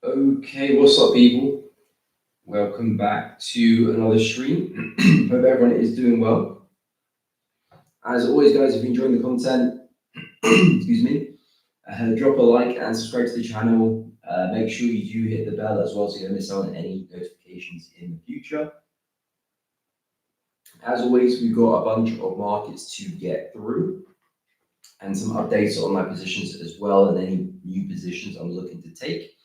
Okay, what's up, people? Welcome back to another stream. Hope everyone is doing well. As always, guys, if you're enjoying the content, excuse me, drop a like and subscribe to the channel. Make sure you do hit the bell as well so you don't miss out on any notifications in the future. As always, we've got a bunch of markets to get through and some updates on my positions as well and any new positions I'm looking to take.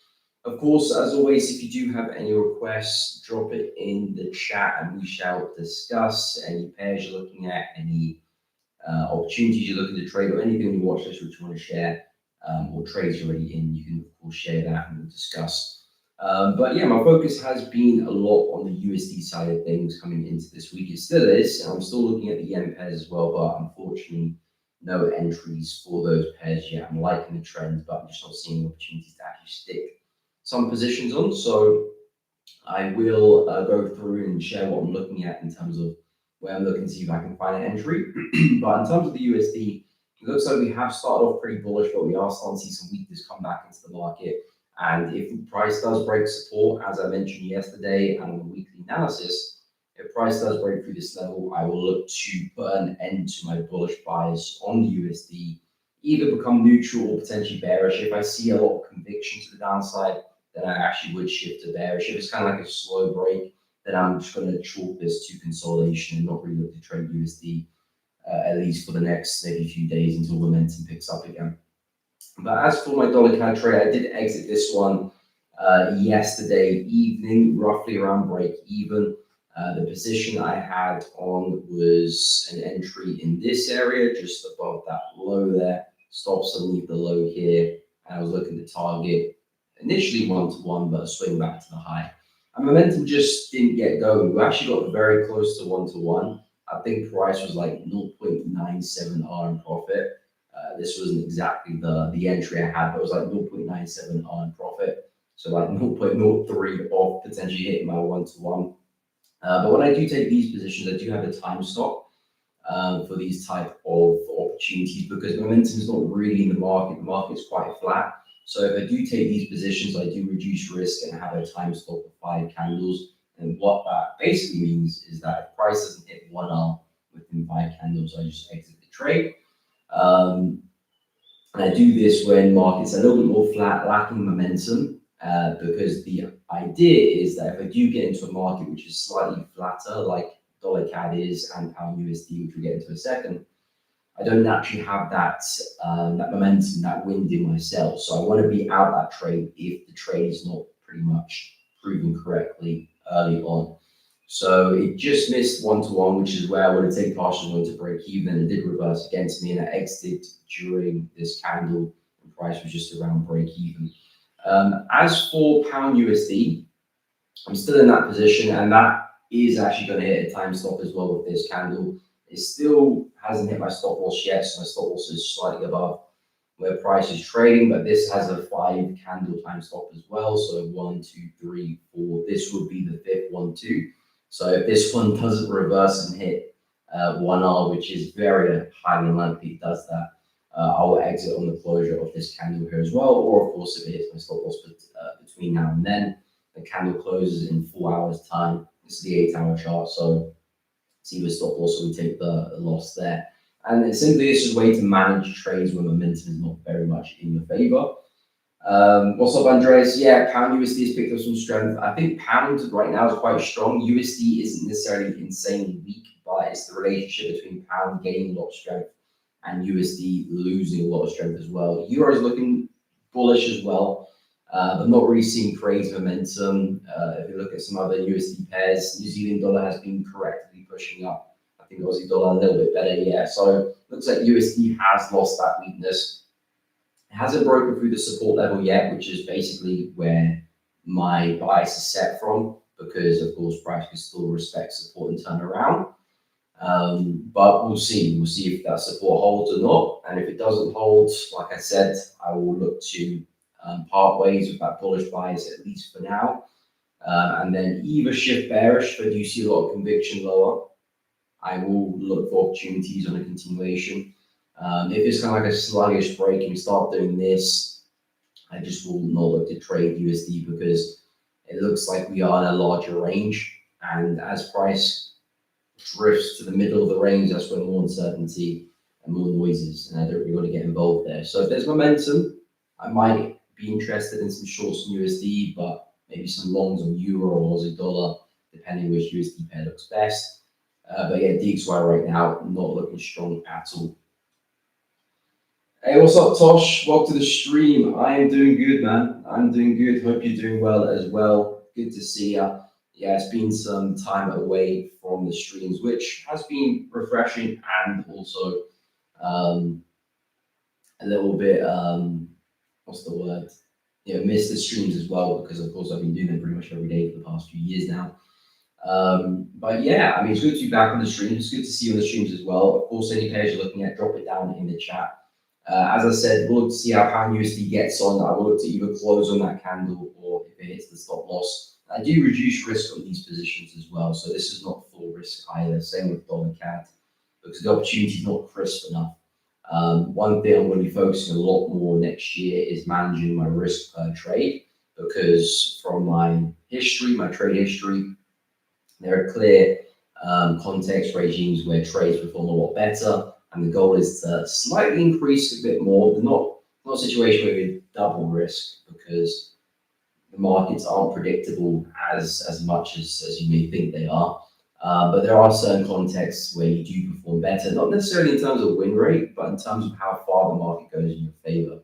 Of course, as always, if you do have any requests, drop it in the chat and we shall discuss any pairs you're looking at, any opportunities you're looking to trade, or anything on your watch list which you want to share, or trades you're already in. You can, of course, share that and we'll discuss. But yeah, my focus has been a lot on the USD side of things coming into this week. It still is, and I'm still looking at the yen pairs as well, but unfortunately, no entries for those pairs yet. I'm liking the trend, but I'm just not seeing opportunities to actually stick some positions on. So I will go through and share what I'm looking at in terms of where I'm looking to see if I can find an entry. But in terms of the USD, it looks like we have started off pretty bullish, but we are starting to see some weakness come back into the market. And if the price does break support, as I mentioned yesterday and on the weekly analysis, if price does break through this level, I will look to put an end to my bullish bias on the USD, either become neutral or potentially bearish. If I see a lot of conviction to the downside, then I actually would shift to bearish. If it's kind of like a slow break, then I'm just going to chalk this to consolidation and not really look to trade USD, at least for the next maybe few days until momentum picks up again. But as for my dollar CAD trade, I did exit this one yesterday evening, roughly around break even. The position I had on was an entry in this area, just above that low there, stops underneath the low here. And I was looking to target initially 1-to-1, but a swing back to the high. And momentum just didn't get going. We actually got very close to 1-to-1. I think price was like 0.97 R in profit. This wasn't exactly the entry I had, but it was like 0.97 R in profit. So like 0.03 off potentially hitting my 1-to-1. But when I do take these positions, I do have a time stop for these type of opportunities because momentum is not really in the market. The market's quite flat. So if I do take these positions, I do reduce risk and have a time stop of 5 candles. And what that basically means is that if price doesn't hit 1R within 5 candles, I just exit the trade. And I do this when markets are a little bit more flat, lacking momentum, because the idea is that if I do get into a market which is slightly flatter, like dollar CAD is and pound USD, which we'll get into in a second, I don't naturally have that momentum, that wind in my sails. So I want to be out that trade if the trade is not pretty much proven correctly early on. So it just missed 1-to-1, which is where I would have taken partial one to break even, and it did reverse against me, and I exited during this candle, and price was just around break even. As for pound USD, I'm still in that position, and that is actually going to hit a time stop as well with this candle. It still hasn't hit my stop loss yet, so my stop loss is slightly above where price is trading, but this has a 5 candle time stop as well. So 1, 2, 3, 4. This would be the 5th 1, 2. So if this one doesn't reverse and hit 1R, which is very highly unlikely it does that, I will exit on the closure of this candle here as well. Or of course, if it hits my stop loss between now and then, the candle closes in 4 hours time. This is the 8-hour chart, so see the stop loss, so we take the loss there. And simply, this is a way to manage trades when momentum is not very much in your favor. What's up, Andreas? Yeah, pound USD has picked up some strength. I think pound right now is quite strong. USD isn't necessarily insanely weak, but it's the relationship between pound gaining a lot of strength and USD losing a lot of strength as well. Euro is looking bullish as well, but not really seeing crazy momentum. If you look at some other USD pairs, New Zealand dollar has been correctly pushing up. I think Aussie dollar a little bit better, yeah. So looks like USD has lost that weakness. It hasn't broken through the support level yet, which is basically where my bias is set from, because of course price can still respect support and turn around. But we'll see. We'll see if that support holds or not. And if it doesn't hold, like I said, I will look to part ways with that bullish bias, at least for now. And then either shift bearish, if I do see a lot of conviction lower, I will look for opportunities on a continuation. If it's kind of like a sluggish break and we start doing this, I just will not look to trade USD because it looks like we are in a larger range. And as price drifts to the middle of the range, that's when more uncertainty and more noises, and I don't really want to get involved there. So if there's momentum, I might be interested in some shorts in USD, but maybe some longs on Euro or Aussie dollar, depending which USD pair looks best. But yeah, DXY right now, not looking strong at all. Hey, what's up, Tosh? Welcome to the stream. I am doing good, man. I'm doing good. Hope you're doing well as well. Good to see you. Yeah, it's been some time away from the streams, which has been refreshing and also a little bit, what's the word? Missed the streams as well because, of course, I've been doing them pretty much every day for the past few years now. But yeah, I mean, it's good to be back on the streams. It's good to see you on the streams as well. Of course, any page you're looking at, drop it down in the chat. As I said, we'll look to see how pound USD gets on. I will look to either close on that candle or if it hits the stop loss. I do reduce risk on these positions as well, so this is not full risk either. Same with dollar CAD because the opportunity is not crisp enough. One thing I'm going to be focusing a lot more next year is managing my risk per trade because from my history, my trade history, there are clear context regimes where trades perform a lot better. And the goal is to slightly increase a bit more, but not a situation where we double risk because the markets aren't predictable as much as you may think they are. But there are certain contexts where you do perform better, not necessarily in terms of win rate, but in terms of how far the market goes in your favor.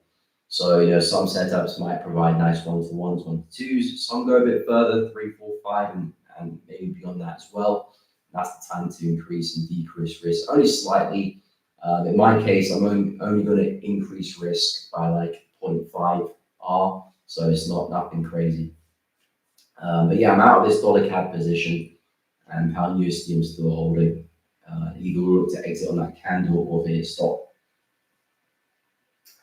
So, some setups might provide nice 1-to-1s, 1-to-2s. Some go a bit further, 3, 4, 5, and maybe beyond that as well. That's the time to increase and decrease risk, only slightly. In my case, I'm only going to increase risk by like 0.5 R, so it's nothing crazy. But yeah, I'm out of this dollar CAD position, and pound USD I'm still holding. Either we'll look to exit on that candle or hit stop.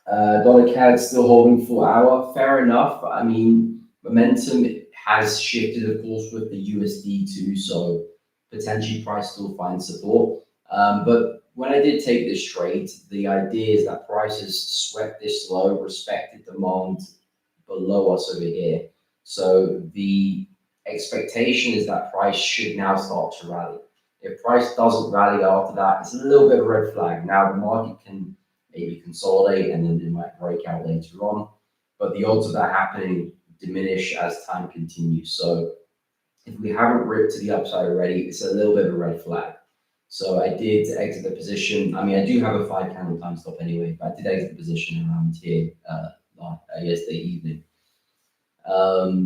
Dollar CAD still holding 4 hour. Fair enough. I mean, momentum has shifted, of course, with the USD too, so potentially price still finds support. But when I did take this trade, the idea is that prices swept this low, respected demand below us over here. So the expectation is that price should now start to rally. If price doesn't rally after that, it's a little bit of a red flag. Now the market can maybe consolidate and then it might break out later on, but the odds of that happening diminish as time continues. So if we haven't ripped to the upside already, it's a little bit of a red flag. So I did exit the position. I mean, I do have a 5 candle time stop anyway, but I did exit the position around here yesterday evening.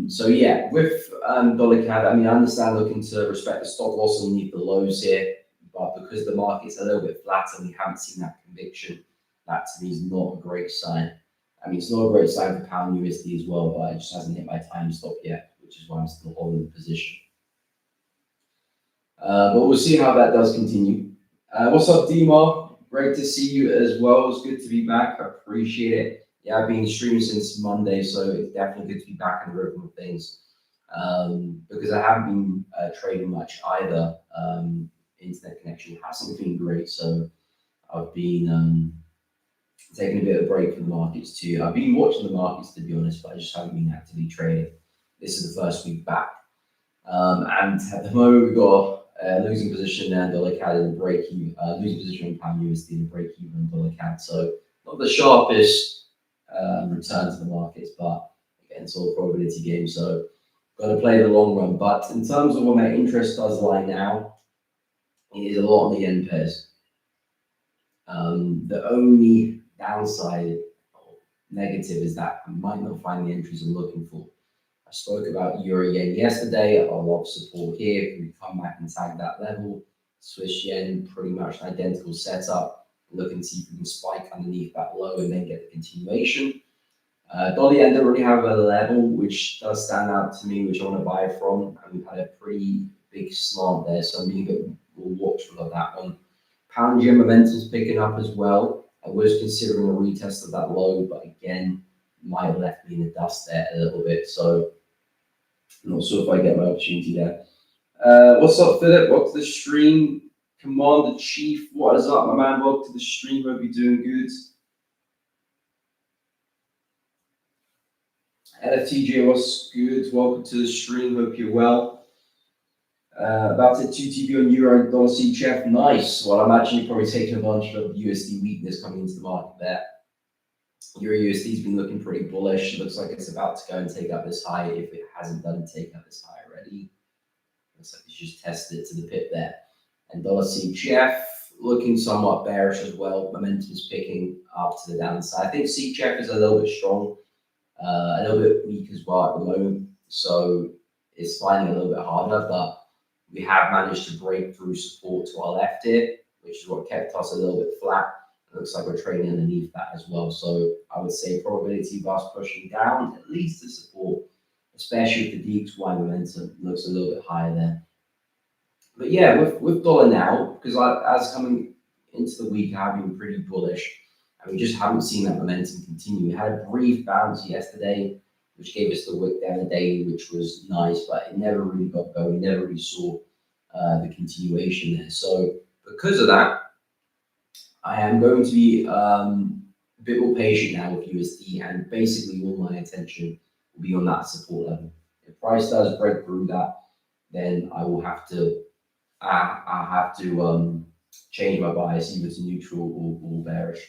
So yeah, with dollar CAD, I mean, I understand looking to respect the stop loss underneath the lows here, but because the market's a little bit flat and we haven't seen that conviction, that to me is not a great sign. I mean, it's not a great sign for pound USD as well, but it just hasn't hit my time stop yet, which is why I'm still holding the position. But we'll see how that does continue. What's up, Dimar? Great to see you as well. It's good to be back. I appreciate it. Yeah, I've been streaming since Monday, so it's definitely good to be back in the rhythm of things. Because I haven't been trading much either. Internet connection hasn't been great, so I've been taking a bit of a break from the markets too. I've been watching the markets, to be honest, but I just haven't been actively trading. This is the first week back. And at the moment, we've got losing position there, dollar CAD and break even, losing position in pound USD and break even dollar CAD. So not the sharpest return to the markets, but again, it's all a probability game. So got to play the long run. But in terms of what my interest does lie now, it is a lot on the yen pairs. The only downside or negative is that I might not find the entries I'm looking for. I spoke about euro yen yesterday. A lot of support here. If we come back and tag that level, Swiss yen, pretty much an identical setup. Looking to see if we can spike underneath that low and then get the continuation. Dollar yen don't really have a level which does stand out to me, which I want to buy from. And we've had a pretty big slant there, so I'm being a bit more watchful of that one. Pound yen momentum's picking up as well. I was considering a retest of that low, but again, might have left me in the dust there a little bit. So I'm not sure if I get my opportunity there. What's up, Philip? Welcome to the stream. Commander Chief, what is up, my man? Welcome to the stream. Hope you're doing good. LFTJ, what's good? Welcome to the stream. Hope you're well. About to 2 TB on Euro and dollar CHF. Nice. Well, I'm actually probably taking advantage of USD weakness coming into the market there. Euro USD's been looking pretty bullish. It looks like it's about to go and take up this high if it hasn't done take up this high already. Looks like it's just tested it to the pit there. And dollar CHF looking somewhat bearish as well. Momentum is picking up to the downside. I think CHF is a little bit strong. A little bit weak as well at the moment, so it's finding a little bit harder, but we have managed to break through support to our left here, which is what kept us a little bit flat. It looks like we're trading underneath that as well, so I would say probability of us pushing down at least to support, especially if the DXY momentum looks a little bit higher there. But yeah, with dollar now, because as coming into the week, I've been pretty bullish. And we just haven't seen that momentum continue. We had a brief bounce yesterday, which gave us the wick down the day, which was nice, but it never really got going. We never really saw the continuation there. So because of that, I am going to be a bit more patient now with USD, and basically all my attention will be on that support level. If price does break through that, then I will have to change my bias either to neutral or bearish.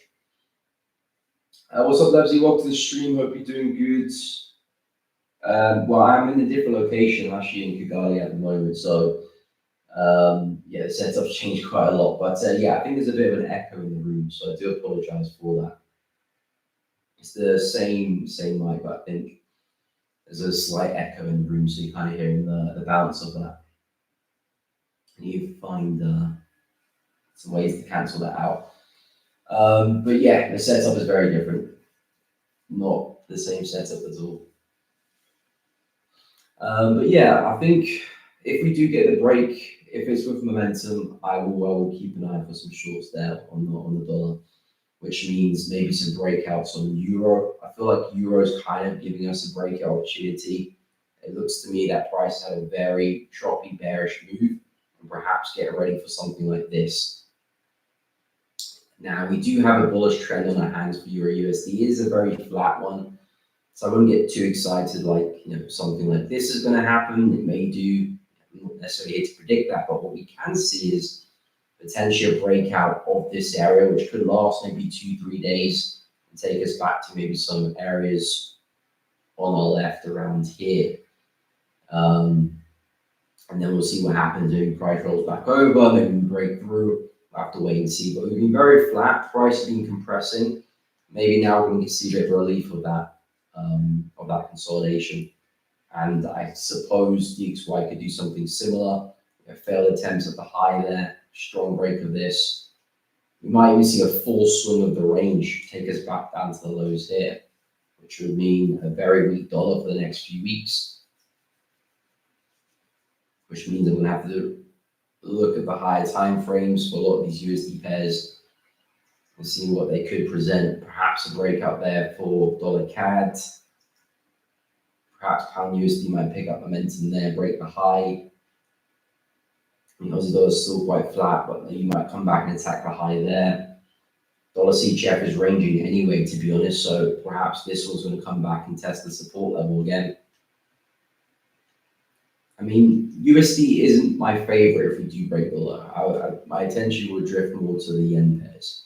What's up, Lebsy? Welcome to the stream. Hope you're doing good. Well, I'm in a different location, actually in Kigali at the moment, so yeah, the setup's changed quite a lot. But yeah, I think there's a bit of an echo in the room, so I do apologize for that. It's the same mic, but I think there's a slight echo in the room, so you're kind of hearing the bounce of that. And you find some ways to cancel that out. But yeah, the setup is very different. Not the same setup at all. But yeah, I think if we do get the break, if it's with momentum, I will keep an eye for some shorts there on the dollar, which means maybe some breakouts on euro. I feel like euro is kind of giving us a breakout opportunity. It looks to me that price had a very choppy bearish move, and perhaps get ready for something like this. Now, we do have a bullish trend on our hands for Euro USD. It is a very flat one, so I wouldn't get too excited like, something like this is going to happen. It may do. I'm not necessarily here to predict that, but what we can see is potentially a breakout of this area, which could last maybe 2-3 days and take us back to maybe some areas on our left around here. And then we'll see what happens. Maybe price rolls back over, maybe we break through. We'll have to wait and see. But we've been very flat. Price has been compressing. Maybe now we're going to see a bit of relief of that consolidation. And I suppose DXY could do something similar. A failed attempts at the high there, strong break of this. We might even see a full swing of the range, take us back down to the lows here, which would mean a very weak dollar for the next few weeks. Which means I'm going to have to look at the higher time frames for a lot of these USD pairs and see what they could present. Perhaps a breakout there for dollar CAD. Perhaps pound USD might pick up momentum there, break the high. Aussie dollar is still quite flat, but you might come back and attack the high there. Dollar CHF is ranging anyway, to be honest, so perhaps this one's going to come back and test the support level again. I mean, USD isn't my favorite if we do break below. My attention would drift more to the yen pairs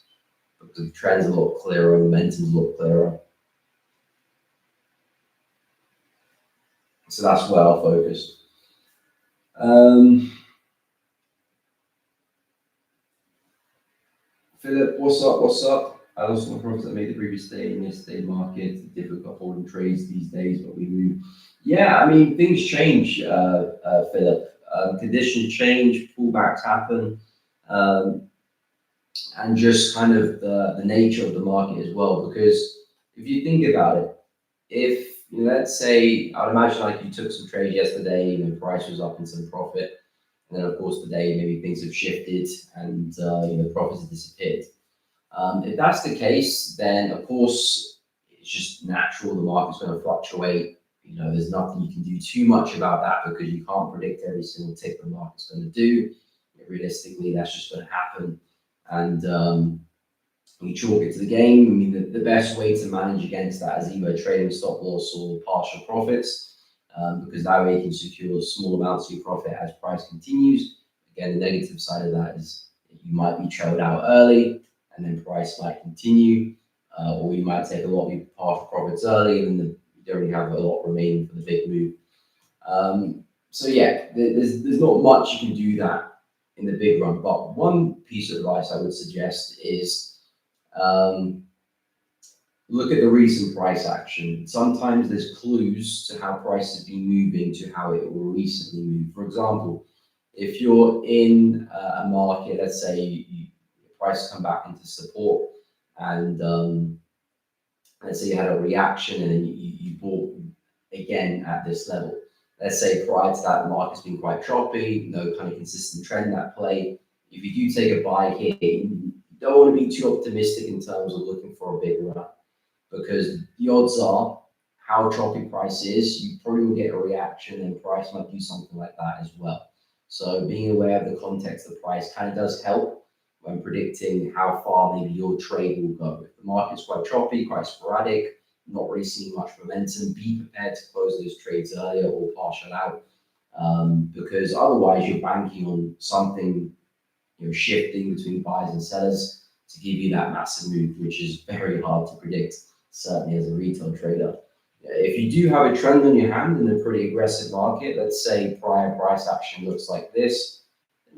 because the trend's a lot clearer, momentum's a lot clearer. So that's where I'll focus. Philip, what's up? What's up? I lost my profits that made the previous day in yesterday's market. Difficult holding trades these days, but we move. Yeah, I mean, things change, Philip. Conditions change, pullbacks happen, and just kind of the nature of the market as well. Because if you think about it, if let's say, I'd imagine like you took some trades yesterday, price was up in some profit, and then of course today maybe things have shifted and profits have disappeared. If that's the case, then of course it's just natural the market's going to fluctuate. There's nothing you can do too much about that because you can't predict every single tick the market's going to do. Realistically, that's just going to happen. And we chalk it to the game. I mean, the best way to manage against that is either trading stop loss or partial profits, because that way you can secure small amounts of your profit as price continues. Again, the negative side of that is you might be trailed out early and then price might continue, or you might take a lot of your partial profits early and then you don't really have a lot remaining for the big move. So yeah, there's not much you can do that in the big run. But one piece of advice I would suggest is look at the recent price action. Sometimes there's clues to how price has been moving to how it will recently move. For example, if you're in a market, let's say your price come back into support, and let's say you had a reaction and then you bought again at this level. Let's say prior to that, the market's been quite choppy, no kind of consistent trend at play. If you do take a buy here, you don't want to be too optimistic in terms of looking for a big run, because the odds are, how choppy price is, you probably will get a reaction and price might do something like that as well. So being aware of the context of the price kind of does help when predicting how far maybe your trade will go. If the market's quite choppy, quite sporadic, not really seeing much momentum, be prepared to close those trades earlier or partial out, because otherwise you're banking on something shifting between buyers and sellers to give you that massive move, which is very hard to predict, certainly as a retail trader. If you do have a trend on your hand in a pretty aggressive market, let's say prior price action looks like this,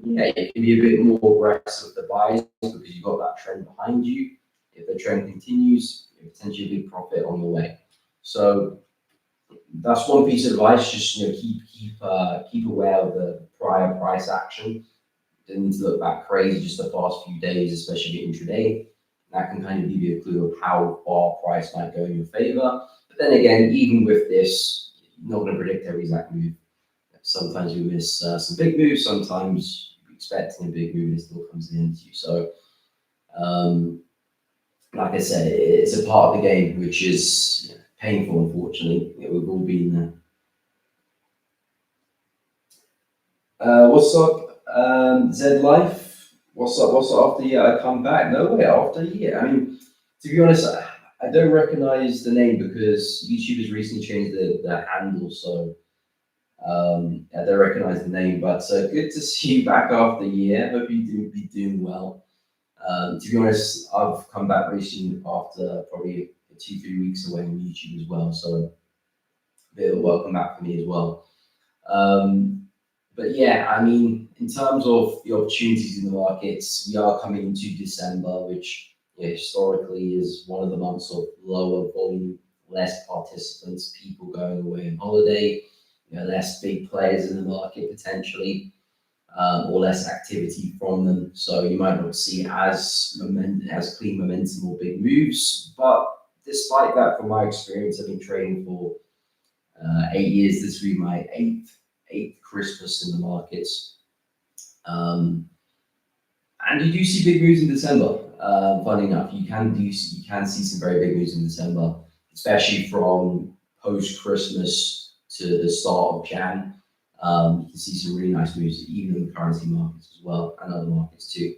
yeah, it can be a bit more aggressive with the buys because you've got that trend behind you. If the trend continues, potentially a big profit on the way. So that's one piece of advice. Just keep aware of the prior price action. Don't need to look back crazy just the past few days, especially intraday. That can kind of give you a clue of how far price might go in your favor. But then again, even with this, you're not going to predict every exact move. Sometimes you miss some big moves. Sometimes you're expecting a big move and it still comes into you. So, like I said, it's a part of the game which is painful, unfortunately. We've all been there. What's up, Z Life? What's up? What's up after a year? I come back. No way, after a year. I mean, to be honest, I don't recognize the name because YouTube has recently changed the handle, so I don't recognize the name. But good to see you back after a year. Hope you be doing well. To be honest, I've come back recently after probably 2-3 weeks away on YouTube as well, so a bit of a welcome back for me as well. But yeah, I mean, in terms of the opportunities in the markets, we are coming into December, which historically is one of the months of lower volume, less participants, people going away on holiday, less big players in the market potentially, or less activity from them. So you might not see as clean momentum or big moves. But despite that, from my experience, I've been trading for 8 years. This will be my eighth Christmas in the markets. And you do see big moves in December. Funny enough, you can see some very big moves in December, especially from post Christmas to the start of Jan. You can see some really nice moves, even in the currency markets as well, and other markets too.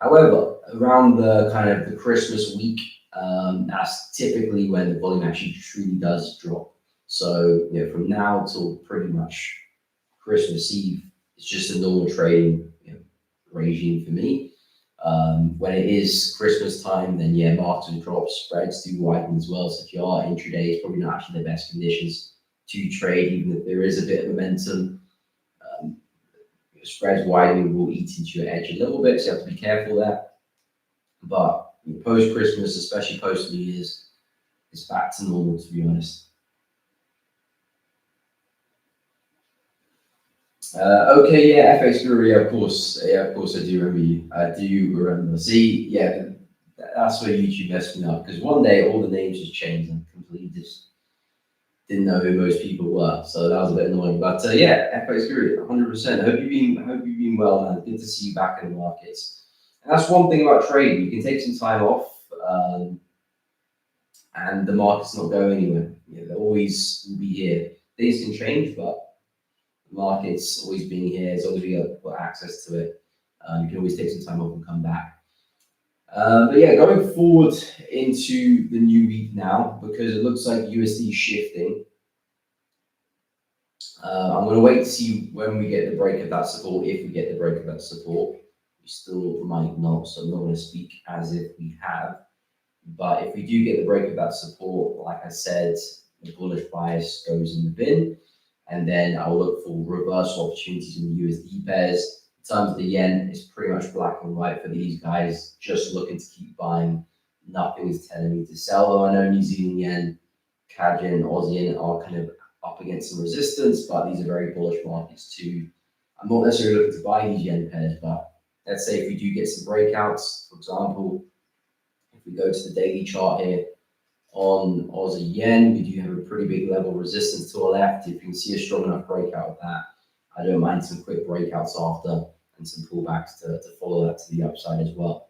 However, around the kind of the Christmas week, that's typically when the volume actually truly does drop. So from now till pretty much Christmas Eve, it's just a normal trading regime for me. When it is Christmas time, then markets will drop, spreads do widen as well. So if you are intraday, it's probably not actually the best conditions to trade, even if there is a bit of momentum. Spreads widening will eat into your edge a little bit, so you have to be careful there. But post Christmas, especially post New Year's, it's back to normal, to be honest. Okay, FX Guru, of course I do remember you. I do remember. See, that's where YouTube messed me up, because one day all the names just changed and completely just didn't know who most people were, so that was a bit annoying. But FX Guru, 100%. Hope you've been well, man. Good to see you back in the markets. And that's one thing about trading. You can take some time off, and the market's not going anywhere. They always will be here. Things can change, but the market's always being here. As long as we have got access to it, you can always take some time off and come back. But yeah, going forward into the new week now, because it looks like USD is shifting. I'm going to wait to see when we get the break of that support, if we get the break of that support. We still might not, so I'm not going to speak as if we have. But if we do get the break of that support, like I said, the bullish bias goes in the bin. And then I'll look for reversal opportunities in the USD pairs. In terms of the yen, it's pretty much black and white for these guys, just looking to keep buying. Nothing is telling me to sell, though I know New Zealand yen, CAD yen, Aussie yen are kind of up against some resistance, but these are very bullish markets too. I'm not necessarily looking to buy these yen pairs, but let's say if we do get some breakouts, for example, if we go to the daily chart here on Aussie yen, we do have a pretty big level of resistance to the left. If you can see a strong enough breakout of that, I don't mind some quick breakouts after and some pullbacks to follow that to the upside as well.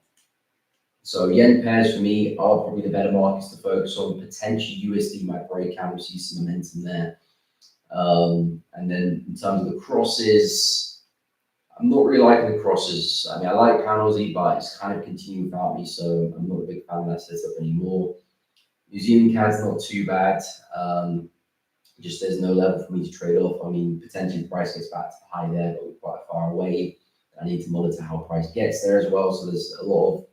So yen pairs for me are probably the better markets to focus on. Potentially USD might break out, we'll see some momentum there. And then in terms of the crosses, I'm not really liking the crosses. I mean, I like pound Aussie, but it's kind of continuing without me, so I'm not a big fan of that setup anymore. New Zealand CAD's not too bad. Just there's no level for me to trade off. I mean, potentially the price gets back to the high there, but we're quite far away. I need to monitor how price gets there as well. So there's a lot of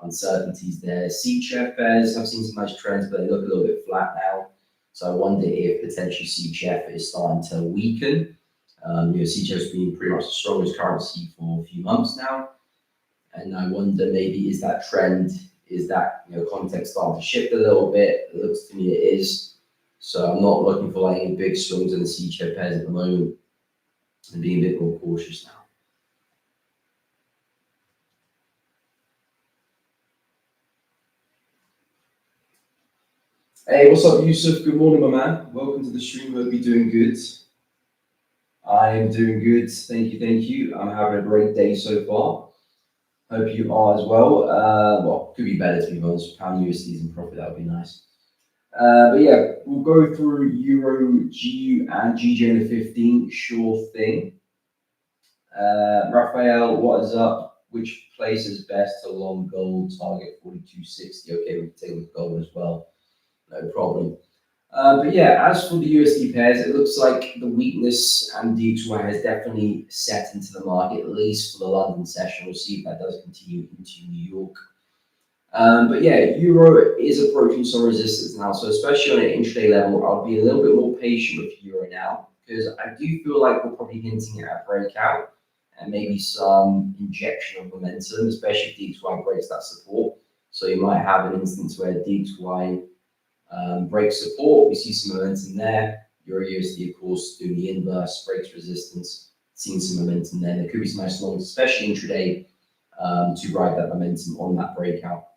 uncertainties there. CHF pairs, I've seen some nice trends, but they look a little bit flat now. So I wonder if potentially CHF is starting to weaken. CHF has been pretty much the strongest currency for a few months now. And I wonder maybe is that trend, is that context starting to shift a little bit? It looks to me it is. So I'm not looking for any big swings in the CHF pairs at the moment and being a bit more cautious now. Hey, what's up, Yusuf? Good morning, my man. Welcome to the stream. Hope you're doing good. I am doing good. Thank you. Thank you. I'm having a great day so far. Hope you are as well. Well, could be better to be honest. Pound USDs in profit, that would be nice. But yeah, we'll go through Euro, GU, and GJ in the 15. Sure thing. Raphael, what is up? Which place is best to long gold? Target 42.60. Okay, we can take a look at gold as well. No problem. But yeah, as for the USD pairs, it looks like the weakness and DXY has definitely set into the market, at least for the London session. We'll see if that does continue into New York. But yeah, Euro is approaching some resistance now. So especially on an intraday level, I'll be a little bit more patient with Euro now because I do feel like we're probably hinting at a breakout and maybe some injection of momentum, especially if DXY breaks that support. So you might have an instance where DXY breaks support, we see some momentum there. Euro USD, of course, doing the inverse, breaks resistance, seeing some momentum there. There could be some nice longs, especially intraday, to ride that momentum on that breakout.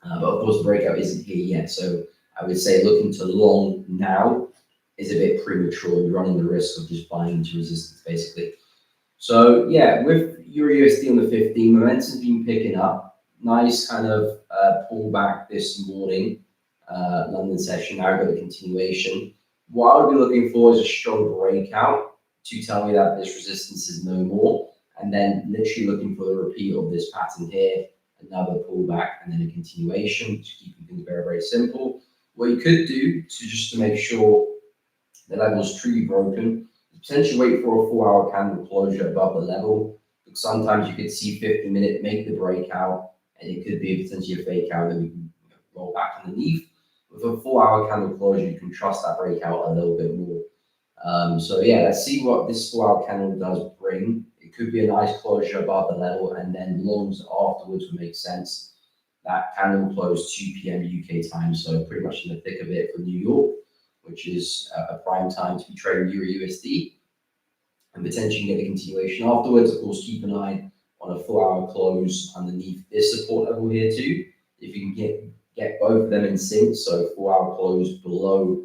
But of course, the breakout isn't here yet. So I would say looking to long now is a bit premature. You're running the risk of just buying into resistance, basically. So yeah, with Euro USD on the 15, momentum's been picking up. Nice kind of pullback this morning. London session, now got a continuation. What I would be looking for is a strong breakout to tell me that this resistance is no more, and then literally looking for the repeat of this pattern here, another pullback, and then a continuation, to keeping things very, very simple. What you could do to make sure the level is truly broken, potentially wait for a 4-hour candle closure above the level, because sometimes you could see 50-minute make the breakout, and it could be potentially a fake out, and we can roll back underneath. With a 4-hour candle closure, you can trust that breakout a little bit more. So yeah, let's see what this 4-hour candle does bring. It could be a nice closure above the level, and then longs afterwards would make sense. That candle closed 2 p.m. UK time, so pretty much in the thick of it for New York, which is a prime time to be trading Euro USD, and potentially get a continuation afterwards. Of course, keep an eye on a 4-hour close underneath this support level here too. If you can get both of them in sync, so 4-hour close below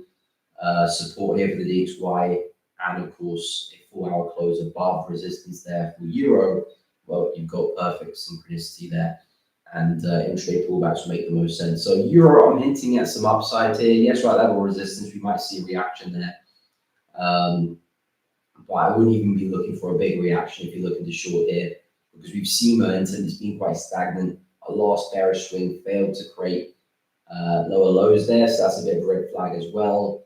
support here for the DXY, and of course a 4-hour close above resistance there for Euro, well, you've got perfect synchronicity there, and intraday pullbacks will make the most sense. So Euro, I'm hinting at some upside here. Yes, right level resistance, we might see a reaction there. But I wouldn't even be looking for a big reaction if you're looking to short here, because we've seen momentum, it's been quite stagnant. a last bearish swing failed to create lower lows there, so that's a bit of a red flag as well.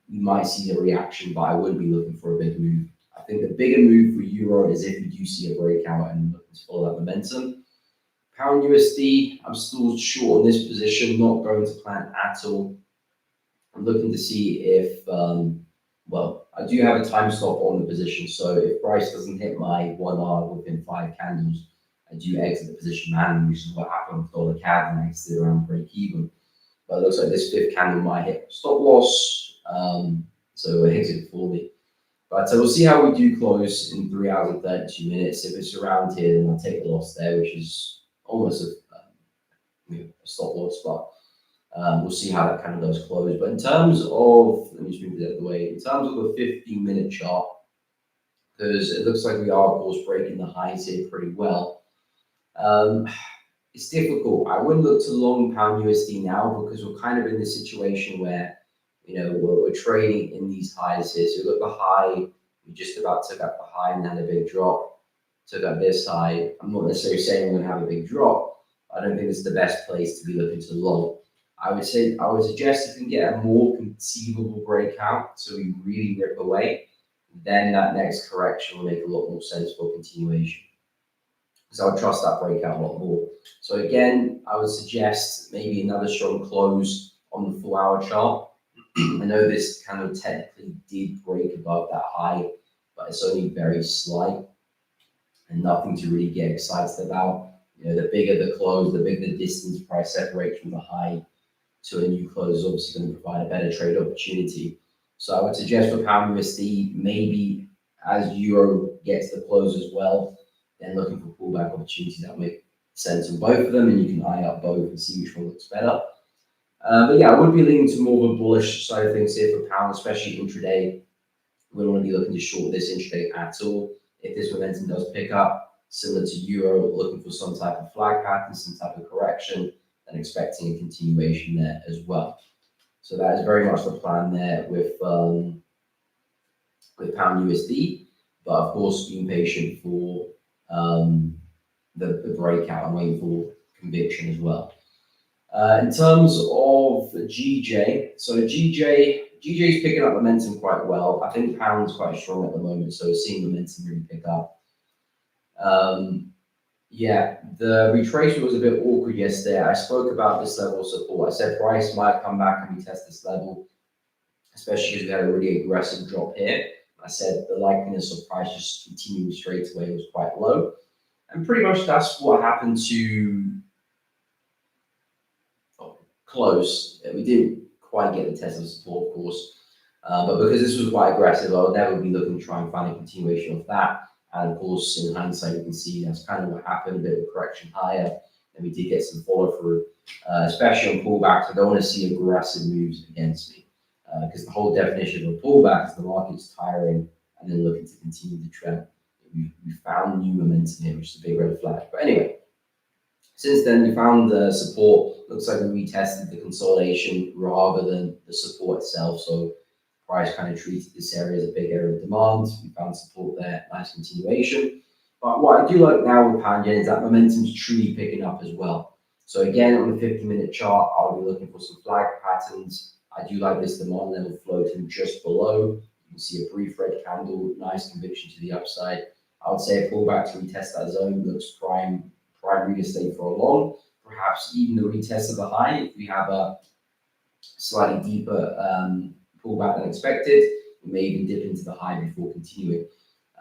You might see a reaction, but I wouldn't be looking for a big move. I think the bigger move for euro is if you do see a breakout and looking to follow that momentum. Pound USD, I'm still short on this position, not going to plan at all. I'm looking to see if, well, I do have a time stop on the position, so if price doesn't hit my 1 hour within 5 candles, I do exit the position manually, which is what happened with dollar CAD, and I exited around break even. But it looks like this 5th candle might hit stop loss, so exit for me. But we'll see how we do close in 3 hours and 32 minutes. If it's around here, then I'll take the loss there, which is almost a stop loss, but we'll see how that kind of does close. But in terms of, let me just move it out of the way, in terms of the 15-minute chart, because it looks like we are, of course, breaking the highs here pretty well. It's difficult. I wouldn't look to long pound USD now because we're kind of in this situation where, you know, we're trading in these highs here. So look, the high, we just about took out the high and had a big drop. Took out this high. I'm not necessarily saying we're going to have a big drop. I don't think it's the best place to be looking to long. I would suggest if we can get a more conceivable breakout, so we really rip away, then that next correction will make a lot more sense for continuation. Because I would trust that breakout a lot more. So again, I would suggest maybe another strong close on the 4 hour chart. I know this kind of technically did break above that high, but it's only very slight and nothing to really get excited about. You know, the bigger the close, the bigger the distance price separates from the high to a new close is obviously going to provide a better trade opportunity. So I would suggest for pound USD, maybe as euro gets the close as well, then looking for pullback opportunities that make sense in both of them, and you can eye up both and see which one looks better. But yeah, I would be leaning to more of a bullish side of things here for pound, especially intraday. We don't want to be looking to short this intraday at all. If this momentum does pick up, similar to euro, looking for some type of flag pattern, some type of correction, and expecting a continuation there as well. So that is very much the plan there with pound USD, but of course being patient for the breakout and waiting for conviction as well. In terms of GJ, so GJ is picking up momentum quite well. I think pound's quite strong at the moment, so seeing momentum really pick up. Yeah, the retracement was a bit awkward yesterday. I spoke about this level of support. I said price might come back and retest this level, especially because we had a really aggressive drop here. I said the likeliness of price just continuing straight away was quite low. And pretty much that's what happened to close. We didn't quite get the test of support, of course. But because this was quite aggressive, I would never be looking to try and find a continuation of that. And of course, in hindsight, you can see that's kind of what happened, a bit of a correction higher. And we did get some follow through, especially on pullbacks. I don't want to see aggressive moves against me because the whole definition of a pullback is the market's tiring and then looking to continue the trend. We found new momentum here, which is a big red flag. But anyway, since then, we found the support. Looks like we retested the consolidation rather than the support itself. So price kind of treated this area as a big area of demand. We found support there, nice continuation. But what I do like now with pound yen is that momentum is truly picking up as well. So again, on the 50-minute chart, I'll be looking for some flag patterns. I do like this demand level floating just below. You can see a brief red candle, nice conviction to the upside. I would say a pullback to retest that zone looks prime real estate for a long. Perhaps even the retest of the high if we have a slightly deeper pullback than expected. We may even dip into the high before continuing.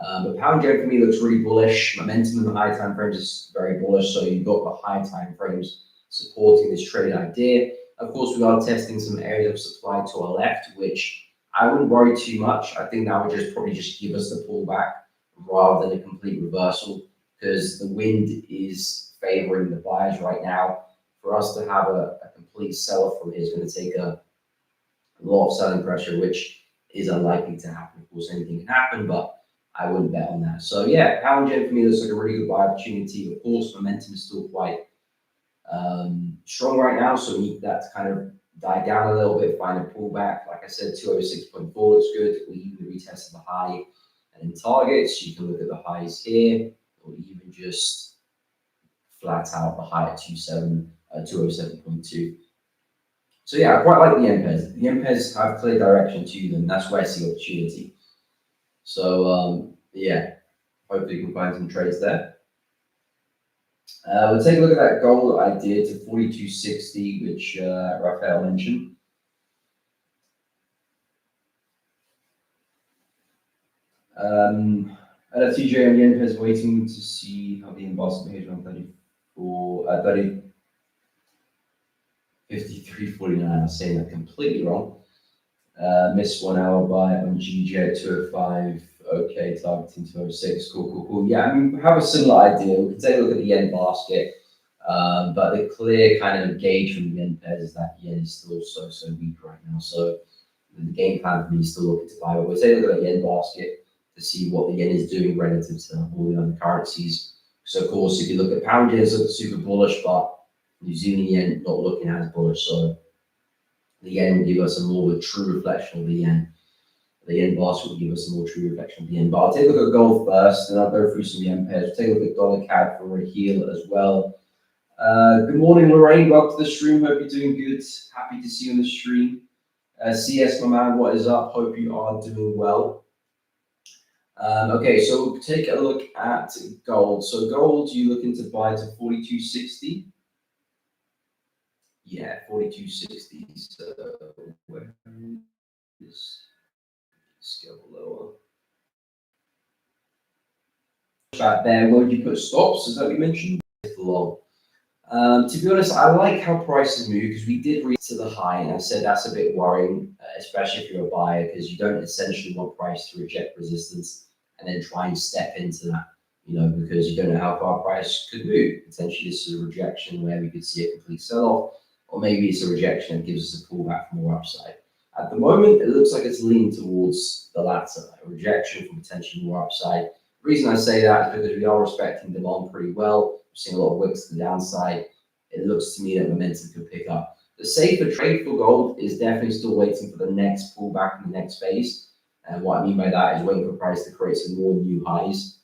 But pound yen for me looks really bullish. Momentum in the high time frames is very bullish. So you've got the high time frames supporting this trade idea. Of course, we are testing some areas of supply to our left, which I wouldn't worry too much. I think that would probably just give us the pullback rather than a complete reversal because the wind is favoring the buyers right now. For us to have a complete sell-off from here is going to take a lot of selling pressure, which is unlikely to happen. Of course, anything can happen, but I wouldn't bet on that. So yeah, pound yen for me looks like a really good buy opportunity. Of course, momentum is still quite strong right now, so we need that to kind of die down a little bit, find a pullback. Like I said, 206.4 looks good. We even retested the high and in targets. You can look at the highs here, or even just flat out the high at 207.2. So yeah, I quite like the yen pairs. The yen pairs have clear direction to them. That's where I see opportunity. So yeah, hopefully we can find some trades there. We'll take a look at that gold I did to 42.60, which Raphael mentioned. TJ on yen pairs waiting to see how the embossed behaves on 53.49. I was saying that completely wrong. Missed 1 hour buy on GJ at 205. Okay, targeting 206. Cool. Yeah, I mean, we have a similar idea. We can take a look at the yen basket, but the clear kind of gauge from the yen pairs is that yen is still so weak right now. So the game plan for me is still looking to buy. But we'll take a look at the yen basket to see what the yen is doing relative to all the other currencies. So of course, if you look at pound yen, it's looking super bullish, but New Zealand yen not looking as bullish. So the yen will give us a more true reflection of the yen. The yen basket will give us a more true reflection of the yen. But I'll take a look at gold first, and I'll go through some yen pairs. We'll take a look at dollar CAD for a heel as well. Good morning, Lorraine. Welcome to the stream. Hope you're doing good. Happy to see you on the stream. CS, my man, what is up? Hope you are doing well. Okay, so we'll take a look at gold. So gold, you're looking to buy to 42.60. Yeah, 42.60. So where is scale lower? Right there, where would you put stops? Is that what you mentioned? It's long. To be honest, I like how prices move because we did reach to the high, and I said that's a bit worrying, especially if you're a buyer, because you don't essentially want price to reject resistance and then try and step into that, because you don't know how far price could move. Potentially, this is a rejection where we could see a complete sell-off, or maybe it's a rejection that gives us a pullback for more upside. At the moment, it looks like it's leaning towards the latter, a rejection for potentially more upside. The reason I say that is because we are respecting demand pretty well. We're seeing a lot of wicks to the downside. It looks to me that momentum could pick up. The safer trade for gold is definitely still waiting for the next pullback in the next phase. And what I mean by that is waiting for price to create some more new highs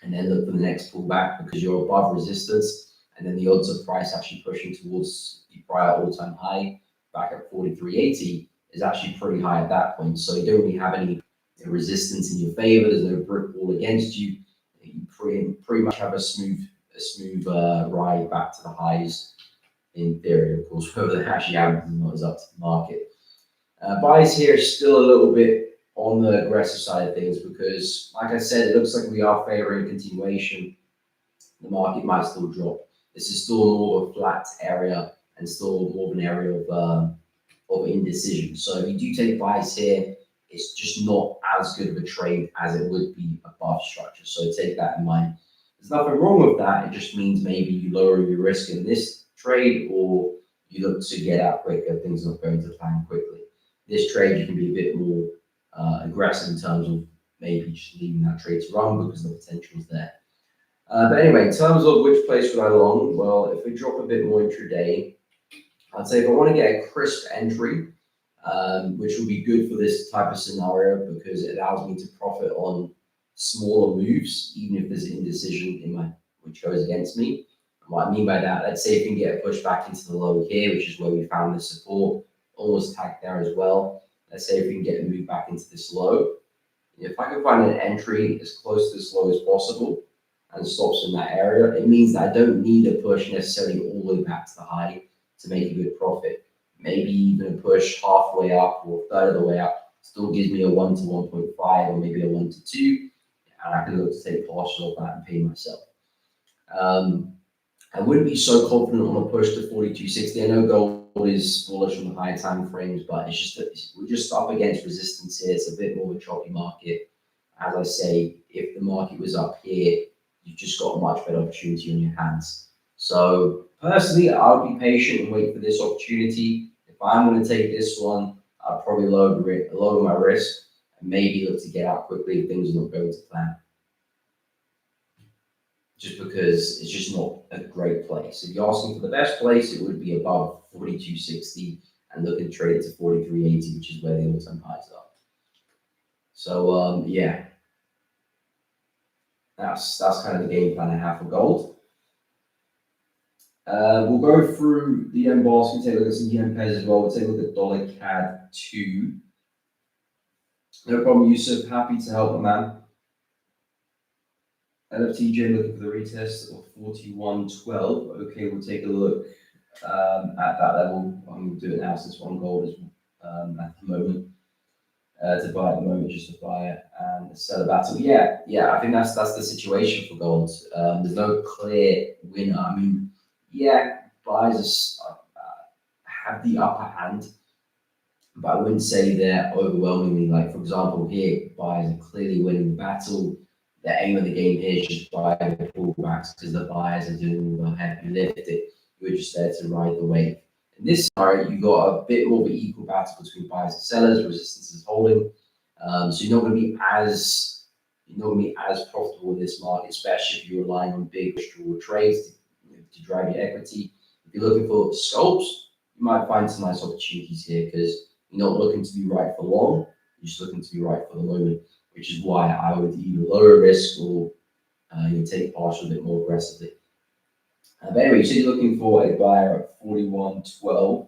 and then look for the next pullback because you're above resistance. And then the odds of price actually pushing towards the prior all-time high back at 43.80 is actually pretty high at that point. So you don't really have any resistance in your favor. There's no brick wall against you. You pretty much have a smooth ride back to the highs in theory. Of course, whether that actually happens or not is up to the market. Buys here is still a little bit on the aggressive side of things because, like I said, it looks like we are favoring continuation. The market might still drop. This is still more of a flat area and still more of an area of indecision. So if you do take buys here, it's just not as good of a trade as it would be above structure. So take that in mind. There's nothing wrong with that. It just means maybe you lower your risk in this trade or you look to get out quicker. Things are not going to plan quickly. This trade, you can be a bit more aggressive in terms of maybe just leaving that trade to run because the potential is there. But anyway, in terms of which place would I long? Well, if we drop a bit more intraday, I'd say if I want to get a crisp entry, which will be good for this type of scenario because it allows me to profit on smaller moves, even if there's an indecision which goes against me. And what I mean by that, let's say if we can get a push back into the low here, which is where we found the support, almost tagged there as well. Let's say if we can get a move back into this low. If I can find an entry as close to this low as possible and stops in that area, it means that I don't need a push necessarily all the way back to the high to make a good profit. Maybe even a push halfway up or a third of the way up still gives me a 1 to 1.5 or maybe a 1 to 2, and I can look to take partial of that and pay myself. I wouldn't be so confident on a push to 42.60. I know gold is bullish on the higher time frames, but it's just that we're just up against resistance here. It's a bit more of a choppy market. As I say, if the market was up here, you've just got a much better opportunity on your hands. So personally, I'll be patient and wait for this opportunity. If I'm going to take this one, I'll probably lower my risk and maybe look to get out quickly if things are not going to plan. Just because it's just not a great place. If you're asking for the best place, it would be above 42.60 and looking to trade it to 43.80, which is where the all-time highs are. So yeah, that's kind of the game plan I have for gold. We'll go through the yen basket, take a look at some yen pairs as well. We'll take a look at dollar CAD 2. No problem, Yusuf. Happy to help, man. LFTJ looking for the retest of 41.12. Okay, we'll take a look at that level. I'm going to do it now since one gold is at the moment. To buy at the moment, just to buy it and sell a battle. Yeah, I think that's the situation for gold. There's no clear winner. I mean, yeah, buyers have the upper hand, but I wouldn't say they're overwhelmingly. Like, for example, here, buyers are clearly winning the battle. The aim of the game here is just buy the pullbacks because the buyers are doing all the heavy lifting. You're just there to ride the wave. In this scenario, you've got a bit more of an equal battle between buyers and sellers. Resistance is holding, so you're not going to be as profitable in this market, especially if you're relying on big straw trades to drive your equity. If you're looking for scalps, you might find some nice opportunities here because you're not looking to be right for long. You're just looking to be right for the moment, which is why I would either lower risk or take partial a bit more aggressively. But anyway, so you're looking for a buyer at 41.12.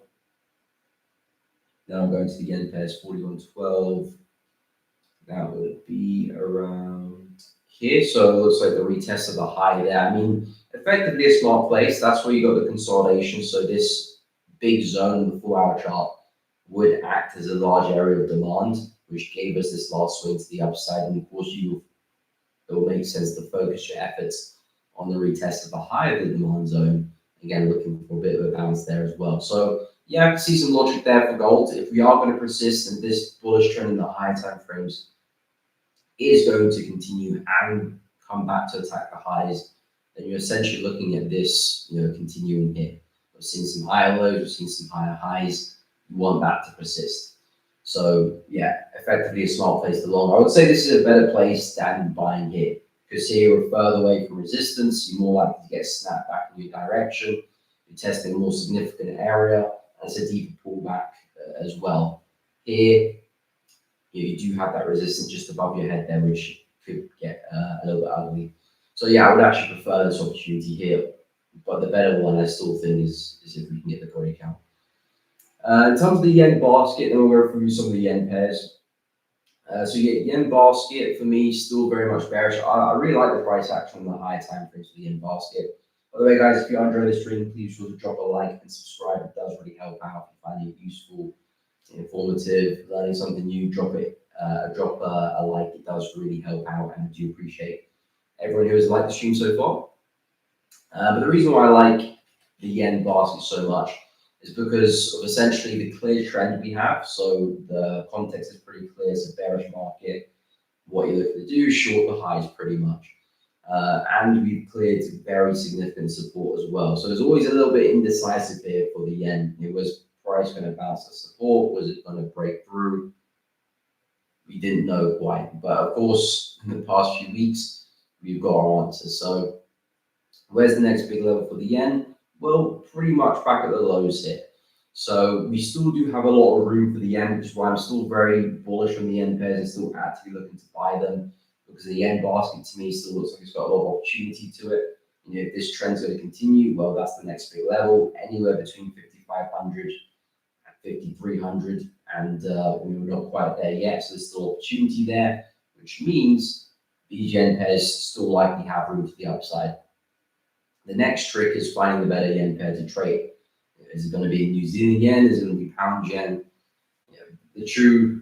Then I'm going to the yen pairs 41.12. That would be around here. So it looks like the retest of the high there. I mean, effectively a smart place. That's where you got the consolidation. So this big zone in the 4-hour chart would act as a large area of demand, which gave us this last swing to the upside. And of course, it will make sense to focus your efforts on the retest of the high of the demand zone. Again, looking for a bit of a bounce there as well. So yeah, I can see some logic there for gold. If we are going to persist in this bullish trend in the higher time frames is going to continue and come back to attack the highs, then you're essentially looking at this, continuing here. We've seen some higher lows, we've seen some higher highs. You want that to persist. So yeah, effectively a smart place to long. I would say this is a better place than buying here because here you're further away from resistance. You're more likely to get snapped back in your direction. You're testing a more significant area. And it's a deeper pullback as well. Here, you do have that resistance just above your head there, which could get a little bit ugly. So yeah, I would actually prefer this opportunity here. But the better one, I still think, is if we can get the body count. In terms of the yen basket, then we'll go through some of the yen pairs. So yeah, yen basket for me still very much bearish. I really like the price action on the high time frames for the yen basket. By the way, guys, if you are enjoying the stream, please be sure to drop a like and subscribe. It does really help out. If you find it useful, informative, learning something new, drop a like. It does really help out, and I do appreciate everyone who has liked the stream so far. But the reason why I like the yen basket so much is because of essentially the clear trend we have. So the context is pretty clear. It's a bearish market. What you're looking to do, short the highs pretty much. And we've cleared very significant support as well. So there's always a little bit indecisive here for the yen. It was price going to bounce the support? Was it going to break through? We didn't know quite. But of course, in the past few weeks, we've got our answers. So where's the next big level for the yen? Well, pretty much back at the lows here. So we still do have a lot of room for the yen, which is why I'm still very bullish on the yen pairs and still actively looking to buy them, because the yen basket to me still looks like it's got a lot of opportunity to it. If this trend's going to continue, well, that's the next big level, anywhere between 5,500 and 5,300, and we're not quite there yet, so there's still opportunity there, which means these yen pairs still likely have room to the upside. The next trick is finding the better yen pair to trade. Is it going to be New Zealand yen? Is it going to be pound yen? The true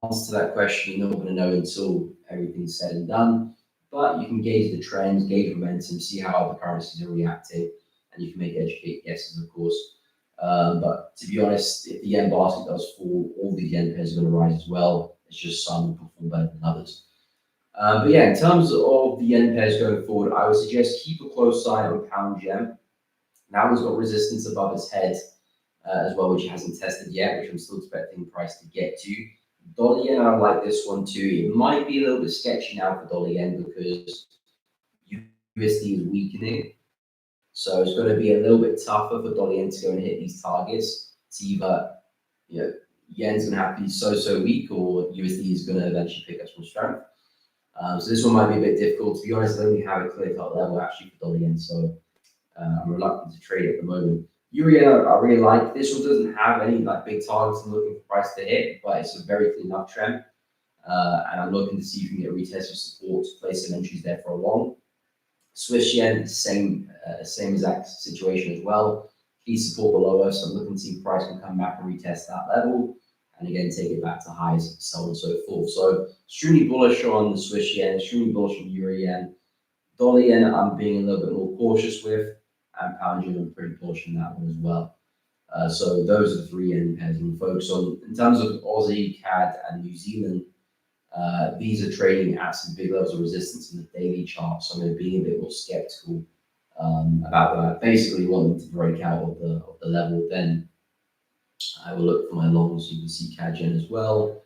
answer to that question you're not going to know until everything's said and done. But you can gauge the trends, gauge momentum, see how other currencies are reacting, and you can make educated guesses, of course. But to be honest, if the yen basket does fall, all the yen pairs are going to rise as well. It's just some will perform better than others. But yeah, in terms of the yen pairs going forward, I would suggest keep a close eye on pound yen. Now it's got resistance above its head as well, which it hasn't tested yet, which I'm still expecting the price to get to. Dollar yen, I like this one too. It might be a little bit sketchy now for dollar yen because USD is weakening. So it's going to be a little bit tougher for dollar yen to go and hit these targets. It's either, yen's going to have to be so weak, or USD is going to eventually pick up some strength. So this one might be a bit difficult. To be honest, I don't really have a clear-cut level actually for dollar yen. So I'm reluctant to trade at the moment. Euro, I really like. This one doesn't have any like big targets I'm looking for price to hit, but it's a very clean uptrend. And I'm looking to see if we can get retest of support to place some entries there for a long. Swiss yen, same exact situation as well. Key support below us. I'm looking to see price can come back and retest that level, and again take it back to highs, so on and so forth. So extremely bullish on the Swiss yen, extremely bullish on Euro yen. Dollar yen, I'm being a little bit more cautious with, and pound yen, I'm pretty bullish on that one as well. So those are the three yen pairs I'm focused on. In terms of Aussie, CAD, and New Zealand, these are trading at some big levels of resistance in the daily chart, so I'm being a bit more skeptical about that. Basically, want them to break out of the level, then I will look for my longs. You can see CAD yen as well,